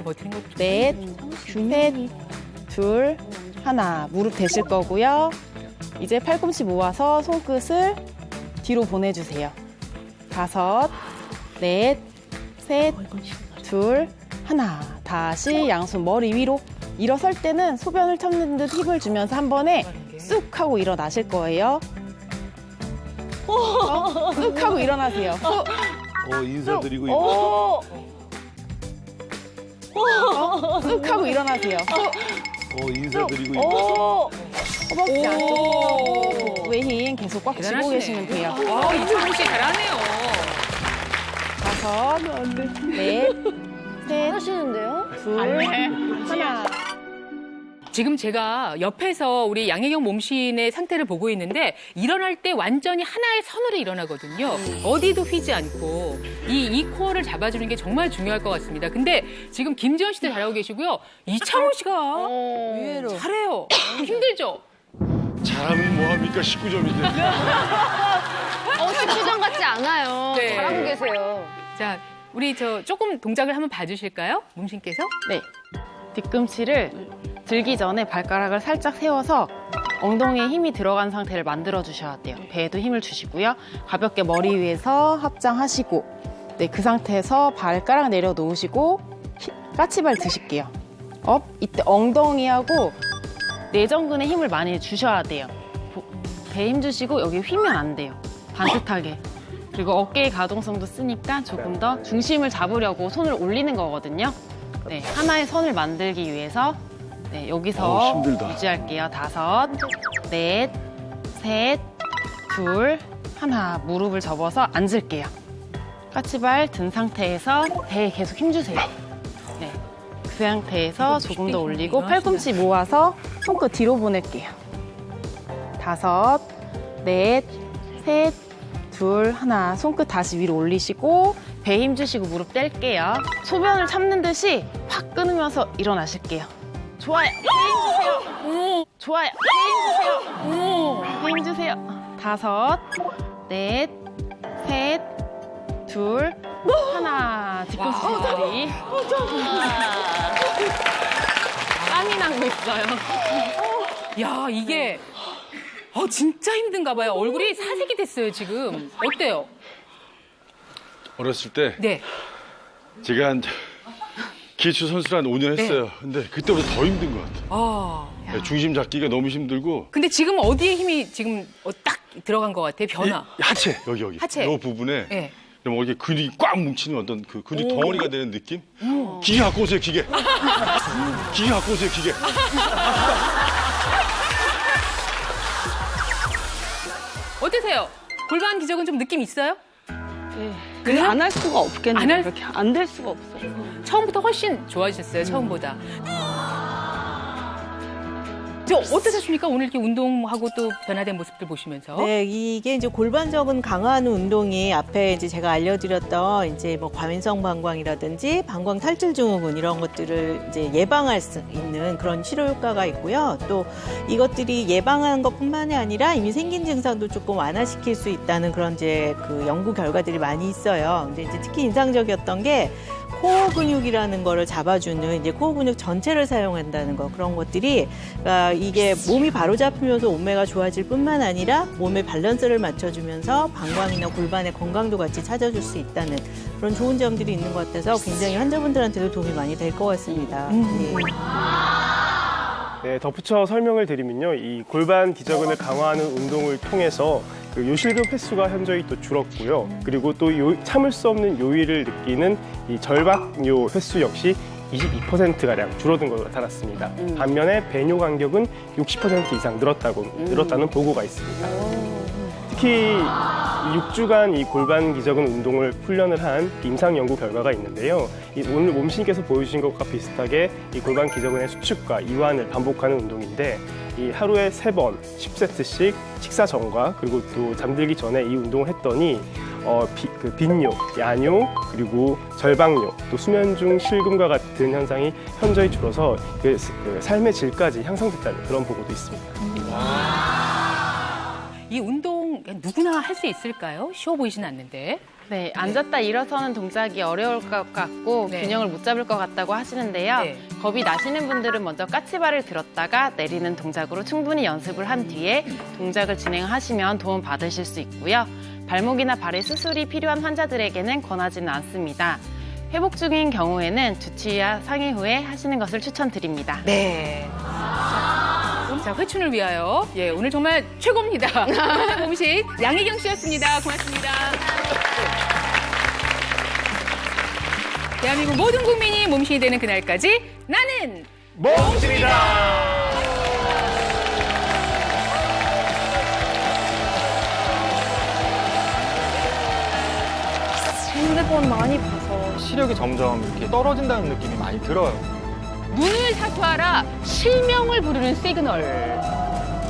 2, 1. 무릎 대실 거고요. 이제 팔꿈치 모아서 손끝을 뒤로 보내주세요. 5, 4, 3, 2, 1. 다시 양손 머리 위로. 일어설 때는 소변을 참는 듯 힙을 주면서 한 번에 쑥 하고 일어나실 거예요. 쑥 하고 일어나세요. 쑥. 인사드리고 있고. 쑥 하고 일어나세요. 쑥. 인사드리고 있고. 허벅지 안쪽으로 외힘 계속 꽉 쥐고 대단하시네. 계시면 돼요. 이철용 씨 잘하네요. 5, 4, 셋, 하시는데요? 2, 1. 지금 제가 옆에서 우리 양혜경 몸신의 상태를 보고 있는데 일어날 때 완전히 하나의 선으로 일어나거든요. 어디도 휘지 않고 이 코어를 잡아주는 게 정말 중요할 것 같습니다. 근데 지금 김지현 씨도 잘하고 계시고요. 이창호 씨가 의외로 잘해요. 힘들죠? 잘하면 뭐합니까? 19점인데. 19점 같지 않아요. 네. 잘하고 계세요. 자, 우리 조금 동작을 한번 봐주실까요? 몸신께서? 네. 뒤꿈치를 들기 전에 발가락을 살짝 세워서 엉덩이에 힘이 들어간 상태를 만들어 주셔야 돼요. 배에도 힘을 주시고요. 가볍게 머리 위에서 합장하시고, 네, 그 상태에서 발가락 내려놓으시고 까치발 드실게요. 업. 이때 엉덩이하고 내전근에 힘을 많이 주셔야 돼요. 배에 힘 주시고 여기 휘면 안 돼요. 반듯하게. 그리고 어깨의 가동성도 쓰니까 조금 더 중심을 잡으려고 손을 올리는 거거든요. 네, 하나의 선을 만들기 위해서 네, 여기서 힘들다. 유지할게요. 5, 4, 셋, 2, 1. 무릎을 접어서 앉을게요. 까치발 든 상태에서 배에 계속 힘주세요. 네, 그 상태에서 조금 더 올리고 팔꿈치 모아서 손끝 뒤로 보낼게요. 5, 4, 셋, 2, 1. 손끝 다시 위로 올리시고 배에 힘 주시고 무릎 뗄게요. 소변을 참는 듯이 팍 끊으면서 일어나실게요. 좋아요. 배에 힘 주세요. 좋아요. 배에 힘 주세요. 배에 힘 주세요. 5, 4, 셋, 2, 1. 뒤꿈치 제자리. 땀이 나고 있어요. 야, 이게 진짜 힘든가 봐요. 얼굴이 사색이 됐어요, 지금. 어때요? 어렸을 때 네. 제가 기초 선수를 한 5년 했어요. 근데 그때보다 더 힘든 것 같아요. 네, 중심 잡기가 너무 힘들고. 근데 지금 어디에 힘이 지금 딱 들어간 것 같아요? 변화. 이 하체 여기 하체. 이 부분에 네. 뭐 이렇게 근육이 꽉 뭉치는 어떤 그 근육 덩어리가 되는 느낌? 기계 갖고 오세요, 기계. 기계 갖고 오세요, 기계. 어떠세요? 골반 기저근 좀 느낌 있어요? 근데 안 할 수가 없겠네요. 안 할- 그렇게 안 될 수가 없어요. 처음부터 훨씬 좋아지셨어요, 처음보다. 저 어떠셨습니까? 오늘 이렇게 운동하고 또 변화된 모습들 보시면서. 네, 이게 이제 골반저근 강화하는 운동이 앞에 이제 제가 알려드렸던 이제 뭐 과민성 방광이라든지 방광 탈출 증후군 이런 것들을 이제 예방할 수 있는 그런 치료 효과가 있고요. 또 이것들이 예방하는 것뿐만이 아니라 이미 생긴 증상도 조금 완화시킬 수 있다는 그런 이제 그 연구 결과들이 많이 있어요. 근데 이제 특히 인상적이었던 게 코어 근육이라는 거를 잡아주는 이제 코어 근육 전체를 사용한다는 거 그런 것들이 그러니까 이게 몸이 바로 잡히면서 몸매가 좋아질 뿐만 아니라 몸의 밸런스를 맞춰주면서 방광이나 골반의 건강도 같이 찾아줄 수 있다는 그런 좋은 점들이 있는 것 같아서 굉장히 환자분들한테도 도움이 많이 될 것 같습니다. 네. 네, 덧붙여 설명을 드리면요. 이 골반 기저근을 강화하는 운동을 통해서 그 요실금 횟수가 현저히 또 줄었고요. 그리고 또 참을 수 없는 요일을 느끼는 이 절박요 횟수 역시 22%가량 줄어든 것으로 나타났습니다. 반면에 배뇨 간격은 60% 이상 늘었다는 보고가 있습니다. 특히 6주간 이 골반 기저근 운동을 훈련을 한 임상 연구 결과가 있는데요. 오늘 몸신께서 보여주신 것과 비슷하게 이 골반 기저근의 수축과 이완을 반복하는 운동인데 이 하루에 3번 10세트씩 식사 전과 그리고 또 잠들기 전에 이 운동을 했더니 빈뇨, 야뇨, 그리고 절박뇨, 또 수면 중 실금과 같은 현상이 현저히 줄어서 그 삶의 질까지 향상됐다는 그런 보고도 있습니다. 이 운동 누구나 할 수 있을까요? 쉬워 보이진 않는데. 네, 앉았다 일어서는 동작이 어려울 것 같고 네. 균형을 못 잡을 것 같다고 하시는데요. 네. 겁이 나시는 분들은 먼저 까치발을 들었다가 내리는 동작으로 충분히 연습을 한 뒤에 동작을 진행하시면 도움 받으실 수 있고요. 발목이나 발의 수술이 필요한 환자들에게는 권하지는 않습니다. 회복 중인 경우에는 주치의와 상의 후에 하시는 것을 추천드립니다. 네. 자, 회춘을 위하여. 예, 오늘 정말 최고입니다. 몸식 양희경 씨였습니다. 고맙습니다. 대한민국 모든 국민이 몸신이 되는 그날까지 나는 몸신이다. 핸드폰 많이 봐서 시력이 점점 이렇게 떨어진다는 느낌이 많이 들어요. 눈을 사수하라 실명을 부르는 시그널.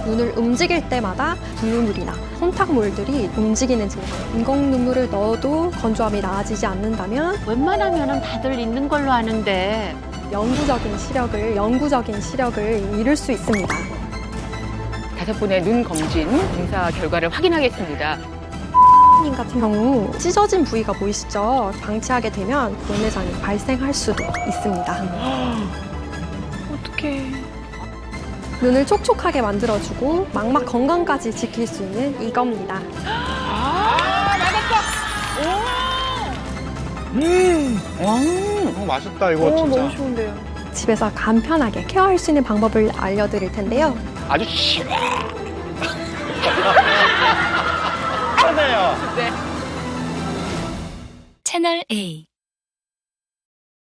눈을 움직일 때마다 분유물이나 혼탁물들이 움직이는 증상. 인공 눈물을 넣어도 건조함이 나아지지 않는다면 웬만하면 다들 있는 걸로 아는데 영구적인 시력을 잃을 수 있습니다. 5분의 눈 검진 검사 결과를 확인하겠습니다. 님 같은 경우 찢어진 부위가 보이시죠? 방치하게 되면 녹내장이 발생할 수도 있습니다. 어떡해. 눈을 촉촉하게 만들어주고 망막 건강까지 지킬 수 있는 이겁니다. 맛있다 이거 진짜. 너무 좋은데요. 집에서 간편하게 케어할 수 있는 방법을 알려드릴 텐데요. 아주 시원해요. 채널 A